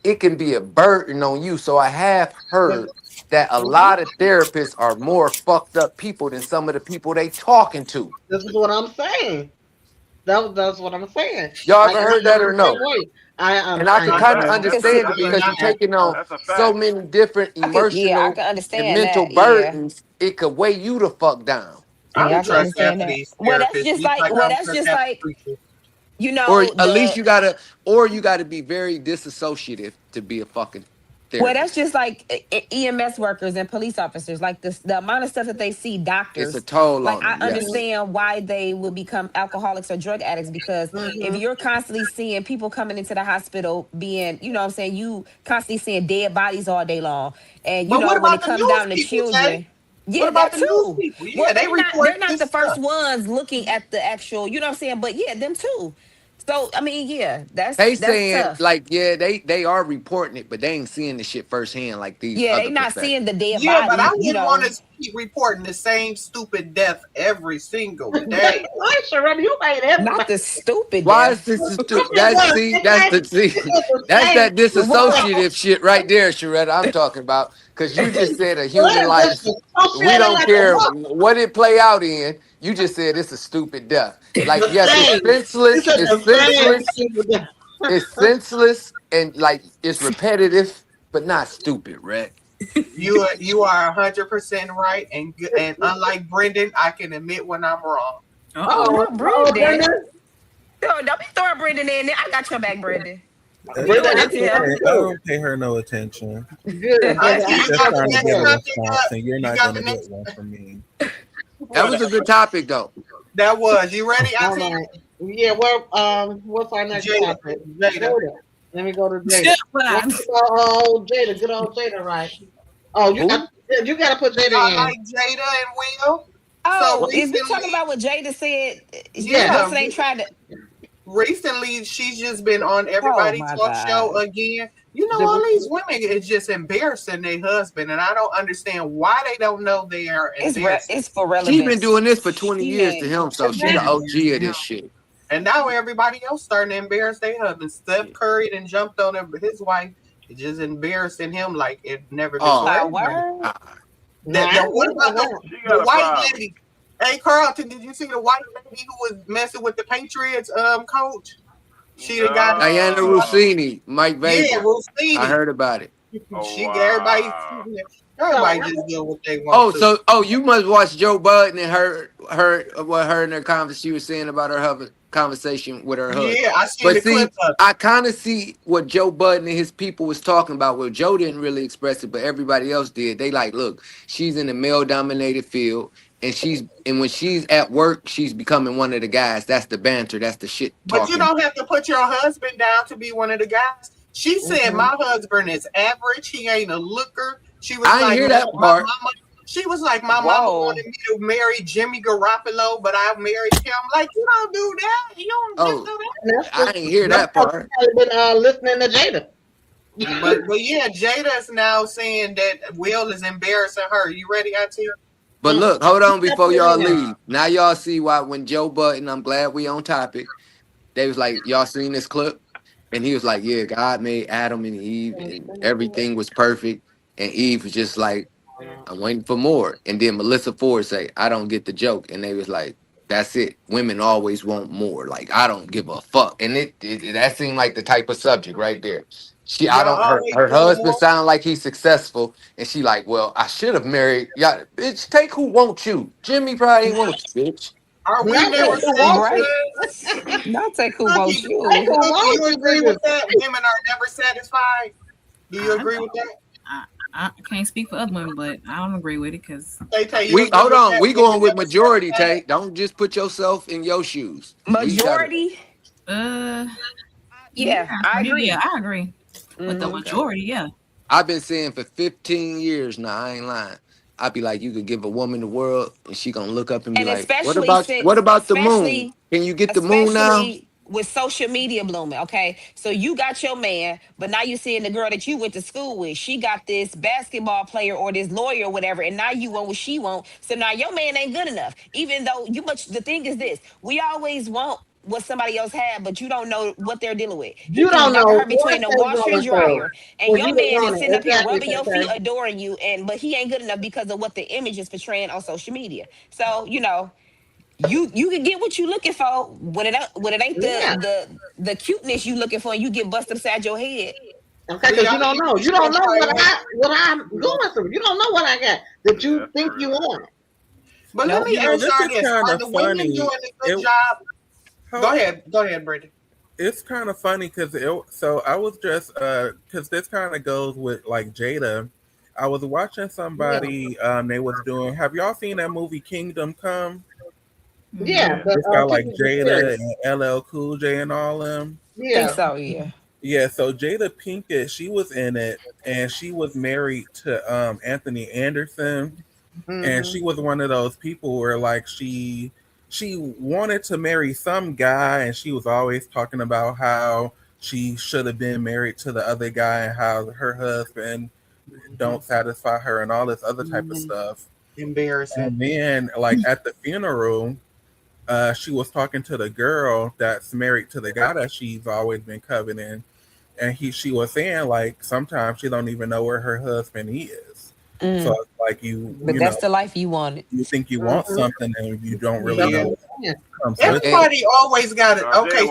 it can be a burden on you. So I have heard that a lot of therapists are more fucked up people than some of the people they talking to. This is what I'm saying. That's what I'm saying. Y'all Like, ever heard that or no? I And I can kind of I understand can it see because that. you're taking on That's a so fact. many different I emotional can understand and mental that. Yeah. burdens. It could weigh you the fuck down. I Yeah, I don't can trust understand half of that. these Well, that's therapists. just Just like. I Well, don't that's trust just half like. the preachers. You know. Or at least the- you gotta be very disassociative to be a fucking therapist. Well, that's just like EMS workers and police officers. Like the amount of stuff that they see doctors. It's a toll Like on I them. Yes. understand why they will become alcoholics or drug addicts because if you're constantly seeing people coming into the hospital being, you know what I'm saying, you constantly seeing dead bodies all day long. And you But know, what when it about the comes news down to people, children. Tay? Yeah, What about that the news too. people? Yeah, Well, they report they're not this the first stuff. ones looking at the actual, you know what I'm saying? But yeah, them too. So I mean, yeah, They that's saying tough. like, yeah, they are reporting it, but they ain't seeing the shit firsthand like these Yeah, other they not professionals. seeing the dead Yeah, but I bodies, you wouldn't know. want to keep reporting the same stupid death every single day. Why, Sherelle, you made everybody. Not the stupid Why death. is this that's that disassociative shit right there, Sharetta. I'm talking about because you just said a human life. We don't care what it play out in. You just said it's a stupid death. Like yes, it's senseless. It's senseless. It's senseless and like it's repetitive, but not stupid, Red. You are 100% right, and unlike Brendan, I can admit when I'm wrong. Oh, Brendan. Don't be throwing Brendan in there. I got your back, Brendan. I don't pay her no attention. Good. She's just got trying the to get a next response, and you're not got going to the get one from me. That was a good topic, though. That was. You ready? All right. Yeah, well, what's our next Jada. topic? Jada. Let me go to Jada. Oh, Jada, good old Jada, right? Oh, you got to put Jada I in. like Jada and Will. Oh, So is we recently- talking about what Jada said? Yeah. What's they tried to? Recently, she's just been on Everybody my Talk God. Show again. You know, all these women is just embarrassing their husband, and I don't understand why they don't know they are embarrassing. It's for relevance. She's been doing this for 20 years to ain't- him, so she the OG of this shit. And now everybody else starting to embarrass their husband. Steph Curry then jumped on his wife, just embarrassing him like it never been. Oh, Like, done. word? What about She the got a white problem. lady? Hey Carlton, did you see the white lady who was messing with the Patriots coach? She done got Diana Rossini, Mike Vapor. Yeah, Rossini. I heard about it. Oh, She wow. got everybody. Everybody So just do what they want to. You must watch Joe Budden and her what her and her conversation she was saying about her conversation with her husband. Yeah, I seen But the see, clip of it. I kind of see what Joe Budden and his people was talking about. Well, Joe didn't really express it, but everybody else did. They like, look, she's in a male-dominated field, and when she's at work, she's becoming one of the guys. That's the banter. That's the shit But talking. you don't have to put your husband down to be one of the guys. She said my husband is average. He ain't a looker. She was I didn't like, hear that my part. mama. She was like, my mama wanted me to marry Jimmy Garoppolo, but I married him. Like, you don't do that. You don't just do that. I didn't hear that part. I've been listening to Jada. But yeah, Jada's now saying that Will is embarrassing her. You ready, Auntie? But look, hold on before y'all leave. Now y'all see why when Joe Budden, I'm glad we on topic. They was like, y'all seen this clip? And he was like, yeah, God made Adam and Eve and everything was perfect. And Eve was just like, I'm waiting for more. And then Melissa Ford say, I don't get the joke. And they was like, that's it. Women always want more. Like, I don't give a fuck. And it that seemed like the type of subject right there. Her husband sound like he's successful. And she like, well, I should have married. Yeah, bitch, take who wants you. Jimmy probably ain't want you, bitch. Are we Not never take who wants satisfied? Not take who wants you. Do you agree with that? Women are never satisfied. Do you agree with that? I can't speak for other women, but I don't agree with it because hold on. We going with majority, Tay. Don't just put yourself in your shoes. Majority? Yeah, I agree. Yeah, I agree. With the majority, yeah. I've been saying for 15 years now, I ain't lying. I'd be like, you could give a woman the world and she gonna look up and be like, what about the moon? Can you get the moon now? With social media blooming, okay? So you got your man, but now you seeing the girl that you went to school with. She got this basketball player or this lawyer or whatever, and now you want what she want. So now your man ain't good enough. Even though the thing is this, we always want what somebody else had, but you don't know what they're dealing with. You don't know her between the washer and dryer, and your man is sitting up here rubbing your feet, adoring you, but he ain't good enough because of what the image is portraying on social media. So you can get what you looking for when it ain't the cuteness you looking for, and you get busted upside your head. Okay, because you don't know. You don't know what I'm going through. You don't know what I got that you think you want. But let me ask y'all this: are the women doing a good job? Go ahead, Brandon. It's kind of funny because so I was just because this kind of goes with like Jada. I was watching somebody they was doing. Have y'all seen that movie Kingdom Come? Yeah, it's got like Jada and LL Cool J and all them. Yeah, I think so. Yeah. Yeah, so Jada Pinkett, she was in it, and she was married to Anthony Anderson, and she was one of those people where like she wanted to marry some guy, and she was always talking about how she should have been married to the other guy and how her husband don't satisfy her and all this other type of stuff. Embarrassing. And then like at the funeral, she was talking to the girl that's married to the guy that she's always been coveting, and she was saying like sometimes she don't even know where her husband is. So it's like that's the life you wanted. You think you want something and you don't really know. Everybody always got it. Okay,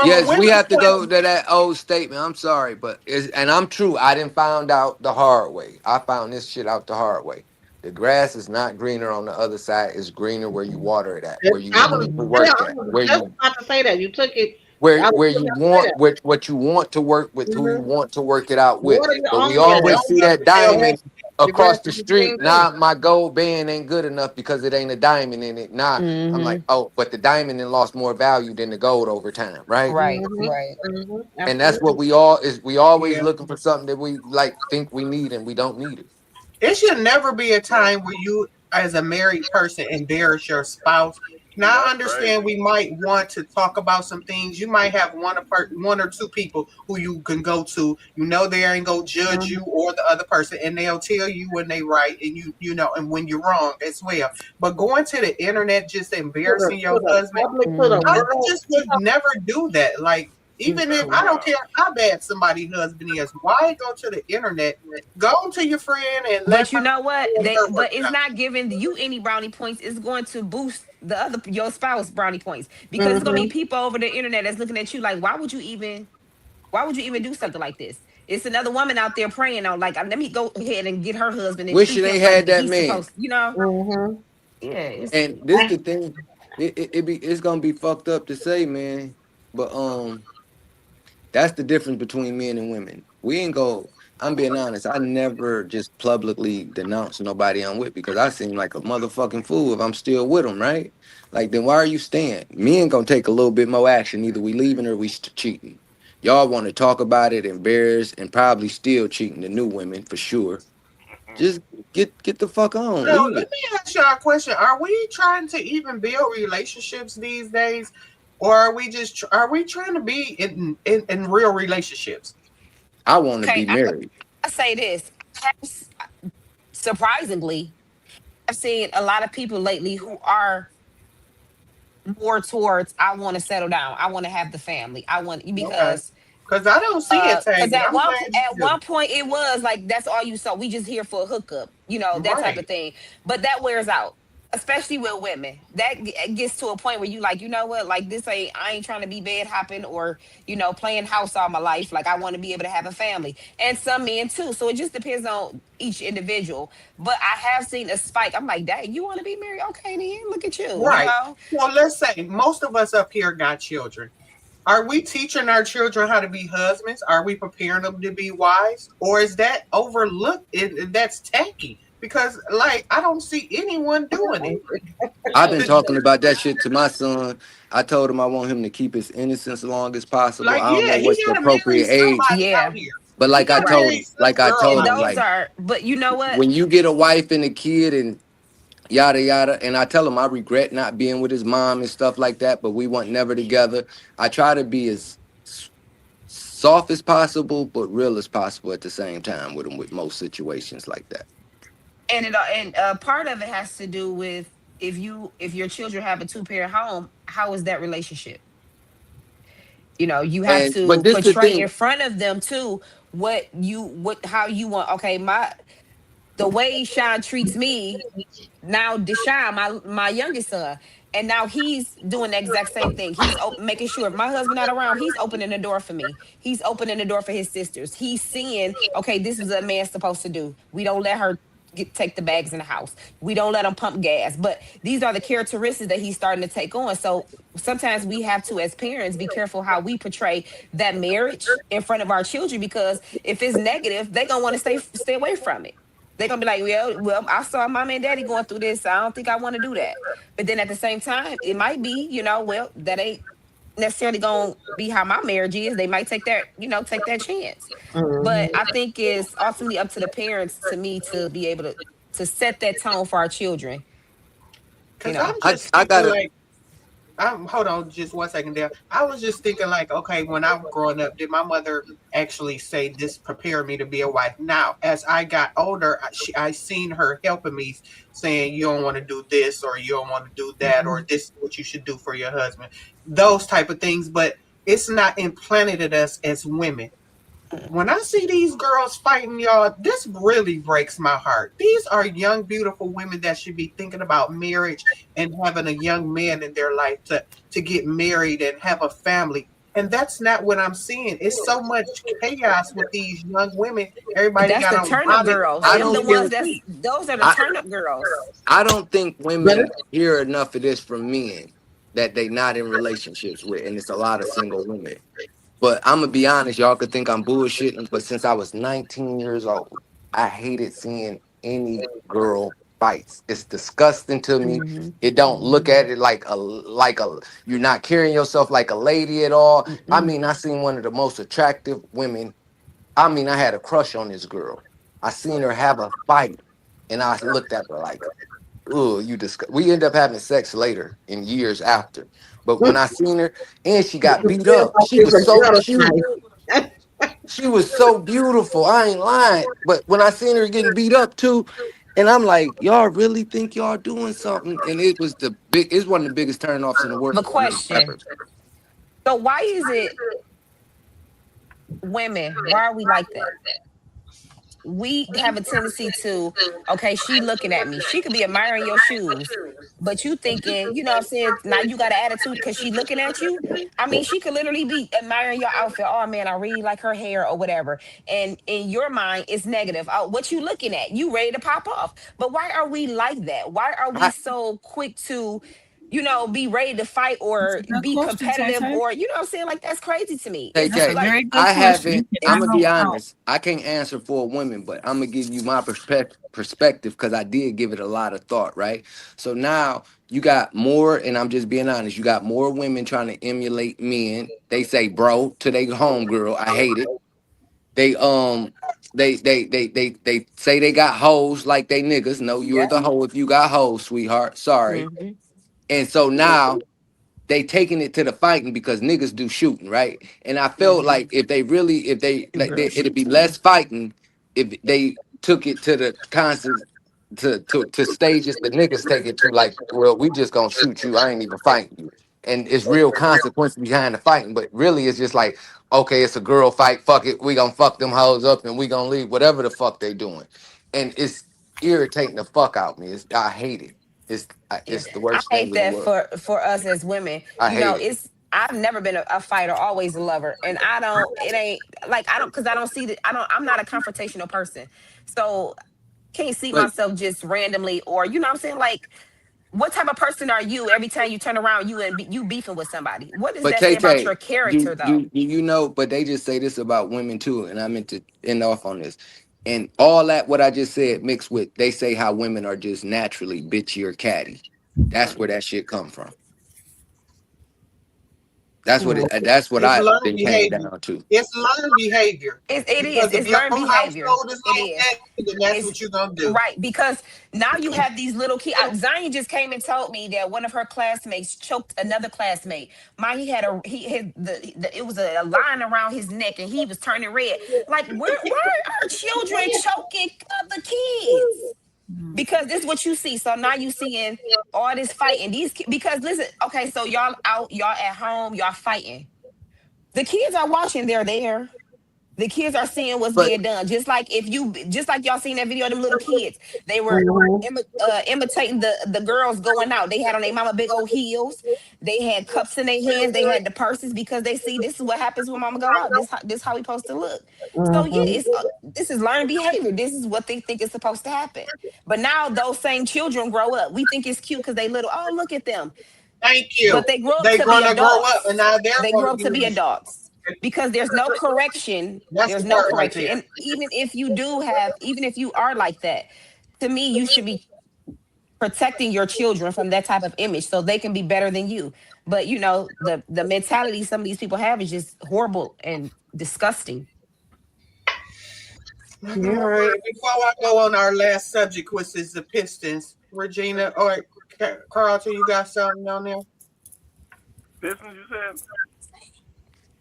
yes, we have to go to that old statement. I'm sorry, but and I'm true. I didn't find out the hard way. I found this shit out the hard way. The grass is not greener on the other side. It's greener where you water it at, where you work at, where you about to say that you took it. Where you want what you want to work with, who you want to work it out with. But we always see that diamond across the street. Nah, my gold band ain't good enough because it ain't a diamond in it. Nah, I'm like, oh, but the diamond then lost more value than the gold over time, right? Right. And that's what we always looking for something that we like think we need and we don't need it. It should never be a time where you, as a married person, embarrass your spouse. Now, I understand we might want to talk about some things. You might have one or two people who you can go to. You know they ain't gonna judge you or the other person, and they'll tell you when they right and you know, and when you're wrong as well. But going to the internet, just embarrassing your husband, I just would never do that. Like, even if I don't care how bad somebody's husband is, why go to the internet? Go to your friend and but you know what? But it's not giving you any brownie points. It's going to boost your spouse brownie points because it's gonna be people over the internet that's looking at you like, why would you even do something like this? It's another woman out there praying on, like, let me go ahead and get her husband and Wishing treat they him had like that he's man. supposed, you know? Mhm. Yeah, it's And this the thing, it's gonna be fucked up to say, man. But that's the difference between men and women. We ain't go. I'm being honest. I never just publicly denounce nobody I'm with because I seem like a motherfucking fool if I'm still with them, right? Like, then why are you staying? Men gonna take a little bit more action. Either we leaving or we cheating. Y'all want to talk about it, embarrass, and probably still cheating the new women for sure. Just get the fuck on, So leave let it. me ask y'all a question. Are we trying to even build relationships these days? Or are we just are we trying to be in real relationships? I want to okay. be married. I say this. Surprisingly, I've seen a lot of people lately who are more towards I want to settle down. I want to have the family. I want Okay. because Because I don't see it, because Tavy. I'm glad you at do. one point it was like that's all you saw. We just here for a hookup, you know, that type of Right. thing. But that wears out, especially with women. That gets to a point where you like, you know what, like this ain't I ain't trying to be bed hopping or playing house all my life. Like I want to be able to have a family, and some men too. So it just depends on each individual. But I have seen a spike. I'm like, dang, you want to be married? Okay, then look at you. You Right. know, Well, let's say most of us up here got children. Are we teaching our children how to be husbands? Are we preparing them to be wives? Or is that overlooked? That's tacky? Because, like, I don't see anyone doing it. I've been talking about that shit to my son. I told him I want him to keep his innocence as long as possible. Like, I don't know yeah, he what's the got to marry appropriate age, somebody yeah, out here. but He got to marry some like I girl told and out him, here. those like are. But you know what? when you get a wife and a kid and yada yada, and I tell him I regret not being with his mom and stuff like that, but we weren't never together. I try to be as soft as possible, but real as possible at the same time with him with most situations like that. And part of it has to do with if your children have a two-parent home, how is that relationship? You have And to but this the portray thing, in front of them too what how you want. Okay, the way Sean treats me now, Deshaun, my youngest son, and now he's doing the exact same thing. He's making sure if my husband not around, he's opening the door for me. He's opening the door for his sisters. He's seeing, okay, this is what a man's supposed to do. We don't let her take the bags in the house. We don't let him pump gas. But these are the characteristics that he's starting to take on. So sometimes we have to, as parents, be careful how we portray that marriage in front of our children, because if it's negative, they're gonna want to stay away from it. They're gonna be like, well, I saw mom and daddy going through this. So I don't think I want to do that. But then at the same time, it might be, well, that ain't necessarily gonna be how my marriage is. They might take that chance. But Mhm. I think it's ultimately up to the parents, to me, to be able to set that tone for our children. You Because know, I'm just I thinking, gotta. like, hold on just one second there. I was just thinking, like, okay, when I was growing up, did my mother actually say this prepare me to be a wife? Now, as I got older, I seen her helping me, saying you don't want to do this or you don't want to do that or this is what you should do for your husband, those type of things. But it's not implanted in us as women. When I see these girls fighting, y'all, this really breaks my heart. These are young, beautiful women that should be thinking about marriage and having a young man in their life to get married and have a family. And that's not what I'm seeing. It's so much chaos with these young women. Everybody that's got the on turnip bonnets girls. I and Them the don't ones think. those are the I turnip girls. I don't think But women hear enough of this from men that they not in relationships with, and it's a lot of single women. But I'm gonna be honest, y'all could think I'm bullshitting, but since I was 19 years old, I hated seeing any girl fights. It's disgusting to me. Hmm. It don't look at it like a you're not carrying yourself like a lady at all. I Mm-mm. mean, I seen one of the most attractive women. I mean, I had a crush on this girl. I seen her have a fight, and I looked at her like, oh, you disgust. We end up having sex later in years after. But when I seen her and she got you beat still up, thought she was a girl tonight. she was so beautiful. I ain't lying. But when I seen her getting beat up too, and I'm like, y'all really think y'all doing something? And it's one of the biggest turnoffs in the world But for me question. ever. So why is it women? Why are we like that? we have a tendency to, okay, she looking at me. She could be admiring your shoes, but you thinking, you know what I'm saying? Now you got an attitude because she looking at you. I mean, she could literally be admiring your outfit. Oh man, I really like her hair or whatever. And in your mind, it's negative. Oh, what you looking at? You ready to pop off. But why are we like that? Why are we I, so quick to, be ready to fight or That's a good be question, Tay competitive, Tay. or you know what I'm saying? Like that's crazy to me. Tay It's That's a Tay, like very good I question. You haven't. I'm cannot gonna be go out. honest. I can't answer for women, but I'm gonna give you my perspective because I did give it a lot of thought. Right. So now you got more, and I'm just being honest. You got more women trying to emulate men. They say bro to their homegirl. I hate it. They they say they got hoes like they niggas. No, you're yeah. the hoe if you got hoes, sweetheart. Sorry. Hmm. And so now they taking it to the fighting because niggas do shooting, right? And I felt Hmm. like if they really, if they You like, girls it'd shoot be too. less fighting if they took it to the constant to stages the niggas take it to like, well, we just gonna shoot you. I ain't even fighting you, and it's real consequences behind the fighting. But really, it's just like, okay, it's a girl fight. Fuck it, we gonna fuck them hoes up and we gonna leave whatever the fuck they doing, and it's irritating the fuck out me. I hate it. Yeah, It's the I worst thing hate in the that world. for us as women. I hate it. It's I've never been a fighter, always a lover, and I don't. It ain't like I don't because I don't see that. I don't. I'm not a confrontational person, so can't see But myself just randomly or you know what I'm saying. Like, what type of person are you? Every time you turn around, you beefing with somebody. What does But that say Tay about Tay, your character, though? you know, but they just say this about women too, and I meant to end off on this. And all that what I just said mixed with they say how women are just naturally bitchy or catty. That's where Mm. that shit come from. That's what It's I learned then came behavior. down to. It's learned behavior. It is. Because if It's your learned behavior. household is It like is. that, then that's It's what you're gonna do. right because now you have these little kids. Zion just came and told me that one of her classmates choked another classmate. He had it was a line around his neck and he was turning red. Like where are children choking other kids? Because this is what you see. So now you seeing all this fighting. Because listen, okay, so y'all out, y'all at home, y'all fighting. The kids are watching. They're there. The kids are seeing what's But being done. Just like y'all seen that video of them little kids. They were Mhm. imitating the girls going out. They had on their mama big old heels. They had cups in their hands. They had the purses because they see this is what happens when mama go out. This how we supposed to look. So yeah, Mhm. this is learned behavior. This is what they think is supposed to happen. But now those same children grow up. We think it's cute because they little. Oh, look at them. Thank you. But they grow up They're to be gonna grow up and adults. now they're They gonna grow up to be use adults because there's no correction. that's There's the no part right correction. there. And even if you are like that, to me, you should be protecting your children from that type of image so they can be better than you. But the mentality some of these people have is just horrible and disgusting. All right. Before I go on our last subject, which is the Pistons, Regina or Carlton, you got something on there? Pistons, you said?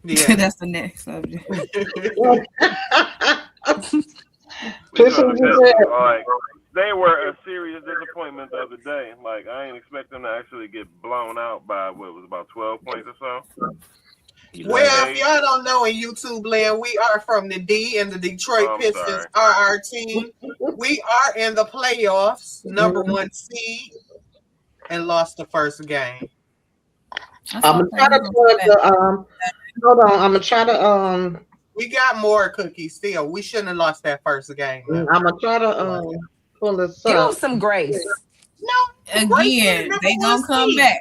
Yeah. That's the next subject. We Pistons, know the you said. Pistons, like, they were a serious disappointment the other day. Like, I ain't expect them to actually get blown out by, what, it was about 12 points or so? Well, if y'all don't know in YouTube land, we are from the D, and the Detroit Pistons sorry. are our team. We are in the playoffs, number one seed, and lost the first game. That's I'm gonna okay. try to plug the hold on. I'm gonna try to We got more cookies still. We shouldn't have lost that first game. though. I'm gonna try to pull this Give them up. some grace. No, Again, they gonna come back.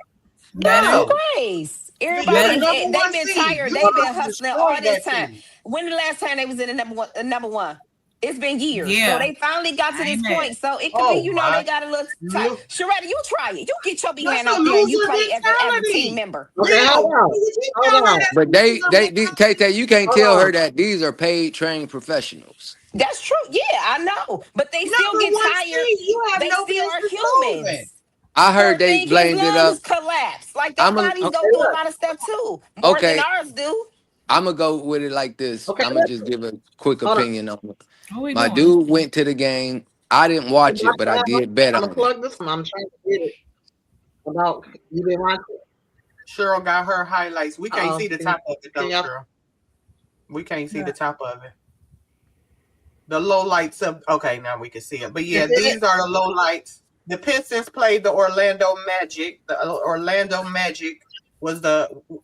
Give Better. them grace. Everybody, number they've one been seed. tired. You They've been must hustling destroy all this that time. team. When the last time they was in the number one? It's been years. Yeah. So they finally got to this Amen. point. So it could be, they got a little tight. Look. Sharetta, you try it. You get your That's behind a out there and you loser play as a mentality. team member. Okay, hold on. But Tay, you can't tell her that these are paid, trained professionals. That's true. Yeah, I know. But they still Number get one tired. seed, you have They no still are business humans. moving. I heard Poor they thing, his blamed it up. lungs collapse. Like their bodies go through a lot of stuff too. More than Okay. ours do. I'm gonna go with it like this. Okay, I'm gonna just give a quick Hold on. opinion on it. What we My doing? dude went to the game. I didn't watch it, but I did bet I'm on gonna it. plug this one. I'm trying to get it. About you didn't watch it. Cheryl got her highlights. We can't Uh-oh. see the top of it though, Can y'all- Cheryl. We can't see the top of it. The low lights of okay, now we can see it. But yeah, Is it? these are the low lights. The Pistons played the Orlando Magic. The Orlando Magic was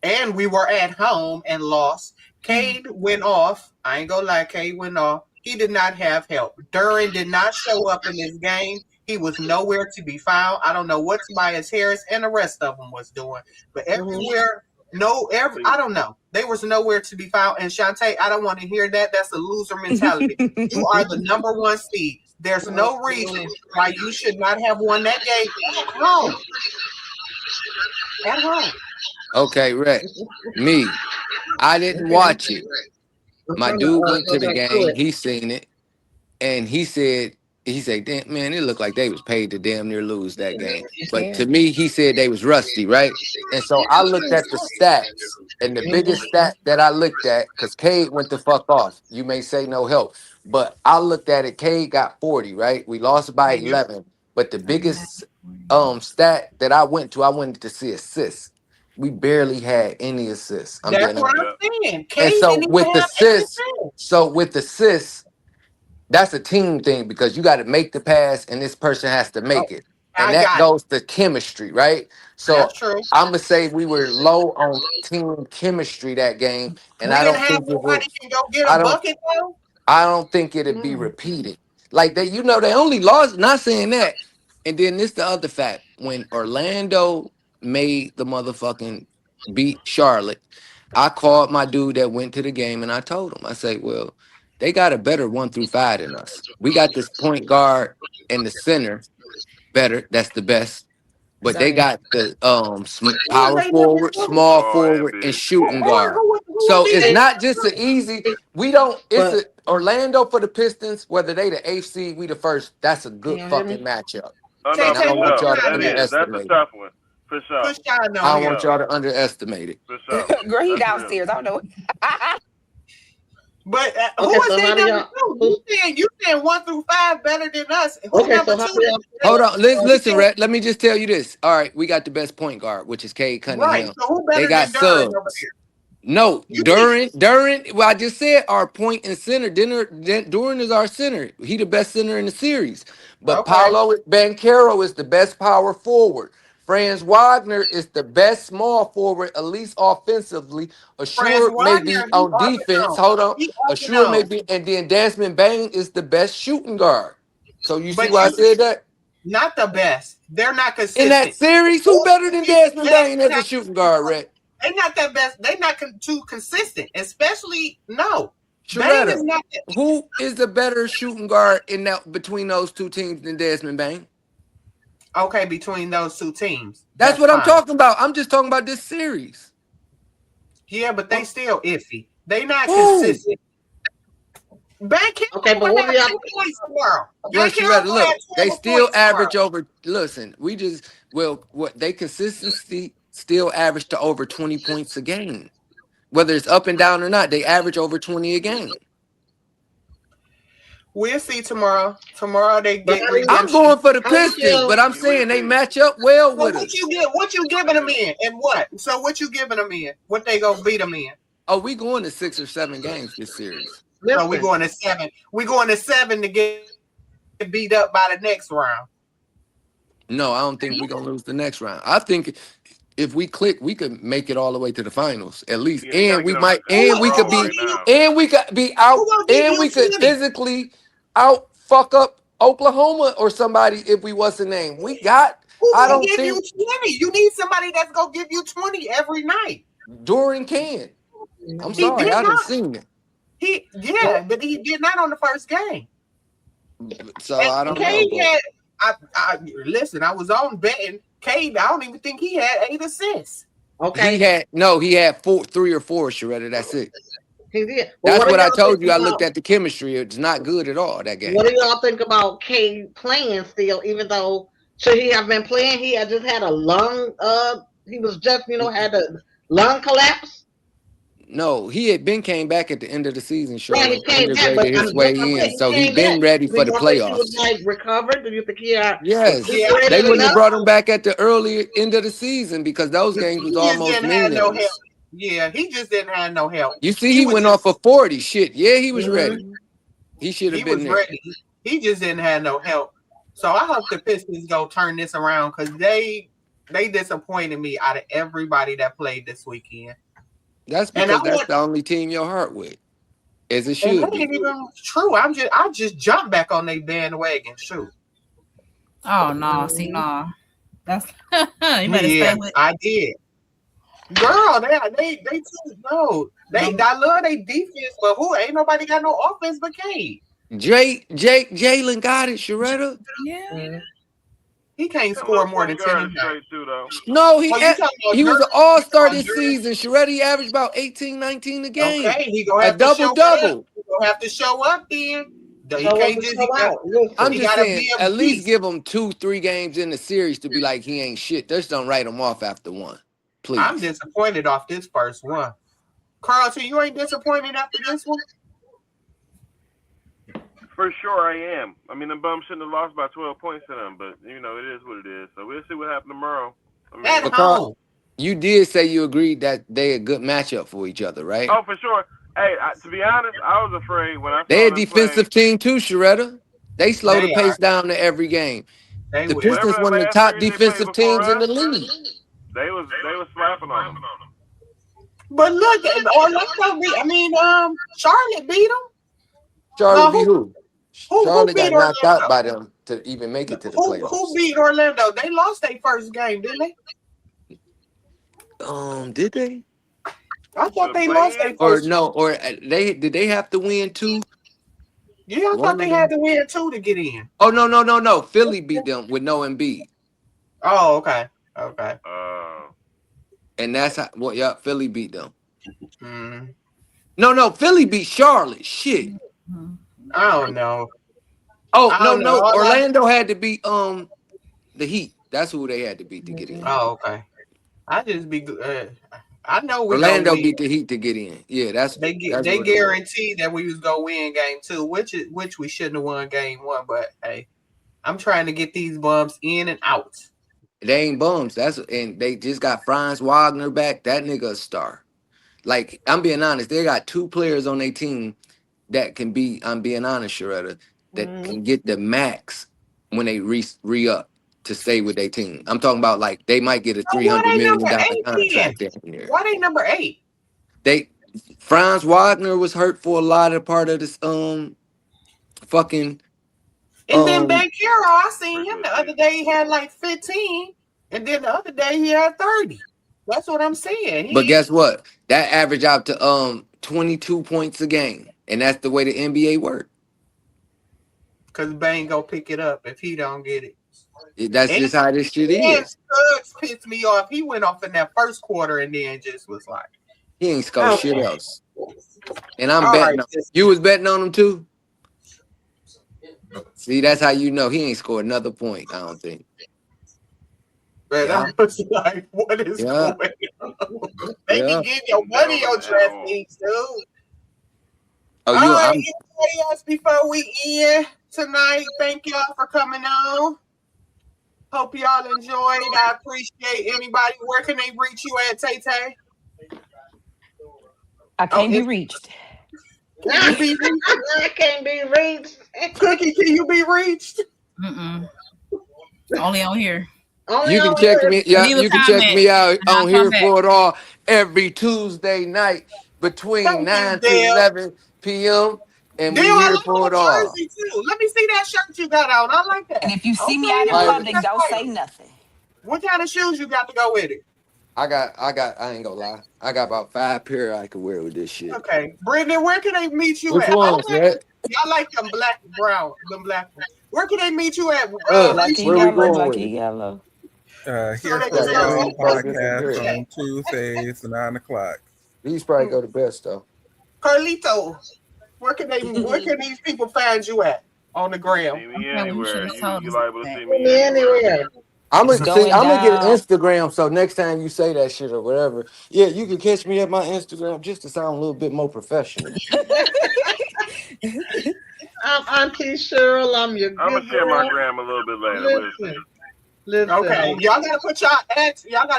and we were at home and lost. Cade went off. I ain't gonna lie, Cade went off. He did not have help. Duran did not show up in this game. He was nowhere to be found. I don't know what Tobias Harris and the rest of them was doing, but everywhere, I don't know. They was nowhere to be found. And Shantae, I don't want to hear that. That's a loser mentality. You are the number one seed. There's no reason why you should not have won that game at home. At home. Okay, Rex. Me. I didn't watch it. My dude went to the game. He seen it, and he said, "Damn, man, it looked like they was paid to damn near lose that game." But to me, he said they was rusty, right? And so I looked at the stats, and the biggest stat that I looked at, because Cade went the fuck off. You may say no help, but I looked at it. Cade got 40, right? We lost by 11, but the biggest stat that I went to see assists. We barely had any assists. That's what I'm saying. And so with assists, that's a team thing because you got to make the pass and this person has to make it. And that goes to chemistry, right? So I'm going to say we were low on team chemistry that game. And I don't think I don't think it'd be repeated. Like they only lost, not saying that. And then this the other fact. When Orlando made the motherfucking beat Charlotte, I called my dude that went to the game and I told him, I say, well, they got a better 1 through 5 than us. We got this point guard and the center better. That's the best. But they got the power forward, small forward, and shooting guard. So it's not just an easy. It's Orlando for the Pistons. Whether they the 8th seed, we the first. That's a good fucking matchup. I don't want y'all to underestimate it. That's a tough one. For sure. I don't want y'all to underestimate it. For sure. Girl, he downstairs. I don't know. But who is saying you saying 1 through 5 better than us? Hold on, listen, Rhett. Let me just tell you this. All right, we got the best point guard, which is Cade Cunningham. Right. So who better they got subs. No, Duran. Well, I just said our point and center. Duran is our center. He the best center in the series. But Paolo Banchero is the best power forward. Franz Wagner is the best small forward, at least offensively. Assured may be on defense. Hold on. Assured may be, and then Desmond Bane is the best shooting guard. So you see why I said that? Not the best. They're not consistent. In that series, who better than Desmond Bane as a shooting guard, Red? They're not that best. They're not too consistent, especially who is the better shooting guard between those two teams than Desmond Bane? Okay, between those two teams. That's what I'm talking about. I'm just talking about this series. Yeah, but they still iffy. They not consistent. Okay, but what we have look, they still average over. Listen, what they consistently still average to over 20 points a game. Whether it's up and down or not, they average over 20 a game. We'll see tomorrow. Tomorrow they get. I'm going for the Pistons, but I'm saying they match up well with us. What you giving them in, and what? So what you giving them in? What they gonna beat them in? Oh, we going to 6 or 7 games this series. So we going to 7. We going to 7 to get beat up by the next round. No, I don't think we're gonna lose the next round. I think if we click, we could make it all the way to the finals at least, and we might, and we could be out, and we could physically out fuck up Oklahoma or somebody if we wasn't named. We got. I don't think you 20. You need somebody that's gonna give you 20 every night. Duran can. I'm sorry, I haven't seen it. But he did not on the first game. So I don't know. Listen, I was on betting. Cade, I don't even think he had 8 assists. Okay. He had 3 or 4, Sharetta. That's it. He did. That's what I told you. I looked at the chemistry. It's not good at all, that game. What do y'all think about Cade playing still, even though should he have been playing? He had just had a lung he was just, had a lung collapse. No, he had came back at the end of the season. Sure, he came back, but his way in, so he's been ready for the playoffs. He was recovered. Do you think he had? Yes, they wouldn't have brought him back at the early end of the season because those games was almost meaningless. Yeah, he just didn't have no help. You see, he went off for 40. Shit, yeah, he was ready. He should He have been was there. ready. He just didn't have no help. So I hope the Pistons go turn this around because they disappointed me out of everybody that played this weekend. That's because that's the only team your heart with. As it And should that be. ain't even true. I just jumped back on their bandwagon. Shoot. Oh no, see no. That's you better stay with. I did. Girl, they too no. I love their defense, but who ain't nobody got no offense but Cade. Jalen got it, Sharetta. Yeah. He can't score more than 10. No, he was an all-star this Dirk? season. Sharetta, he averaged about 18, 19 a game. Okay, he gonna have a to show double-double. up. He gonna have to show up then. He can't just I'm just saying, at least give him 2-3 games in the series to be like he ain't shit. Just don't write him off after one. Please. I'm disappointed off this first one. Carlton, you ain't disappointed after this one? For sure I am. I mean, the bum shouldn't have lost by 12 points to them, but, you know, it is what it is. So we'll see what happens tomorrow. I mean, At home. You did say you agreed that they a good matchup for each other, right? Oh, for sure. Hey, to be honest, I was afraid when I They saw a them defensive team too, Sharetta. They slow the pace down to every game. The Pistons one of the top defensive teams in the league. They was slapping on them. But look, Orlando Charlotte beat them. Charlotte beat who? Charlotte beat got knocked Orlando? out by them to even make it to the playoffs. Who beat Orlando? They lost their first game, didn't they? Did they? I thought they lost their Or first. no? Or did they have to win too? Yeah, I thought they had to win 2 to get in. Oh no! Philly beat them with no Embiid. Oh, okay. And that's how. Well, yeah, Philly beat them. Mm. No, Philly beat Charlotte. Shit. I don't know. Oh I don't know. Orlando had to beat the Heat. That's who they had to beat to get in. Oh, okay. I just be. I know we Orlando win. beat the Heat to get in. Yeah, They guaranteed that we was gonna win game 2, which we shouldn't have won game 1. But hey, I'm trying to get these bums in and out. They ain't bums. And they just got Franz Wagner back. That nigga a star. Like, I'm being honest, they got 2 players on their team that can be, I'm being honest, Sharetta, that can get the max when they re-up to stay with their team. I'm talking about like they might get a $300 million contract there. Why they number 8? Franz Wagner was hurt for a lot of part of this fucking. And then Banchero, I seen him the other day. He had like 15, and then the other day he had 30. That's what I'm saying. But guess what? That averaged out to 22 points a game, and that's the way the NBA works. Because Bang go pick it up if he don't get it. That's just how this shit is. Suggs pissed me off. He went off in that first quarter and then just was like, he ain't scored shit else. And I'm betting on him. You was betting on him too? See, that's how you know he ain't scored another point, I don't think. Man, I was like, what is going on? They can get your money on DraftKings, dude. All right, anybody else before we end tonight? Thank y'all for coming on. Hope y'all enjoyed. I appreciate anybody. Where can they reach you at, Tay-Tay? I can't be reached. Can you be reached? I can't be reached. Cookie, can you be reached? Only on here. You can check me. Yeah, you can check me out on Here For It All every Tuesday night between 9 to 11 p.m. And we here for it all. Let me see that shirt you got on. I like that. And if you see me out in public, don't say nothing. What kind of shoes you got to go with it? I ain't gonna lie. I got about 5 pair I could wear with this shit. Okay. Brendan, where can they meet you Which at? ones, man? Y'all like them black ones. Where can they meet you at? Where we going with it? Here for the podcast on Tuesdays, 9 o'clock. These probably go the best though. Carlito, where can these people find you at on the gram? See me anywhere. You liable to see Me me anywhere. I'm gonna get an Instagram, so next time you say that shit or whatever, yeah, you can catch me at my Instagram just to sound a little bit more professional. I'm Auntie Cheryl. I'm your I'm gonna share my gram a little bit later. Listen. Okay, y'all gotta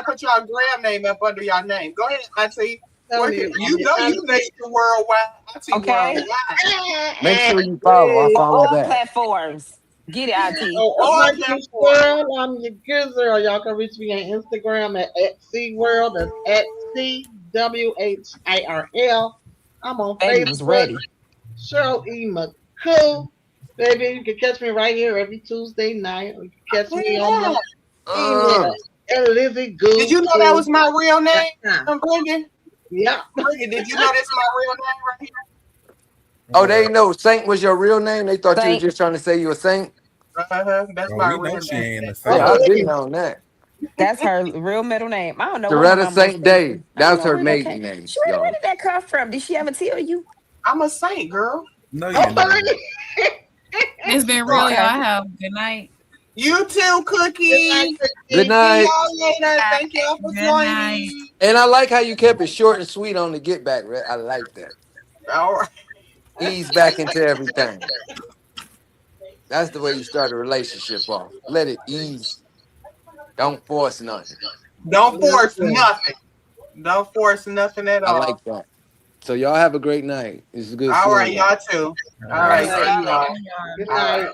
put y'all gram name up under y'all name. Go ahead, Auntie. telling You know you Nature Worldwide. Auntie Okay. Worldwide. Make sure you follow. I On follow all back. platforms. Get it, IT. Oh, All my that name's for- World. I'm your good girl. Y'all can reach me on Instagram at @CWorld. That's @CWHIRL. I'm on Baby was Facebook. ready. Cheryl E. McCool. Baby, you can catch me right here every Tuesday night. Or you can catch me on my email at Lizzie Goo. Did you know that was my real name, Yeah. Brendan? Yeah. Brendan, did you know that's my real name right here? Oh, they know Saint was your real name? They thought you Saint. were just trying to say you a saint? That's Oh, my we real know she name. ain't a Yeah, saint. I've been on that. That's her real middle name. I don't know. What my Doretta mama Saint said. Day. I That don't was know her where that maiden came. name, Where y'all. did that come from? Did she ever tell you? I'm a saint, girl. No, you're not. It's been real, Okay. y'all. Have good night. You too, Cookie. Good See night. y'all later. Thank y'all for Good joining. night. And I like how you kept it short and sweet on the get back, Red. I like that. All right. Ease back into everything. That's the way you start a relationship off. Let it ease. Don't force nothing. Don't force nothing. Don't force nothing at I all. like that. So y'all have a great night. It's good All seeing right, y'all. y'all too. All right, see y'all. Good All night. right.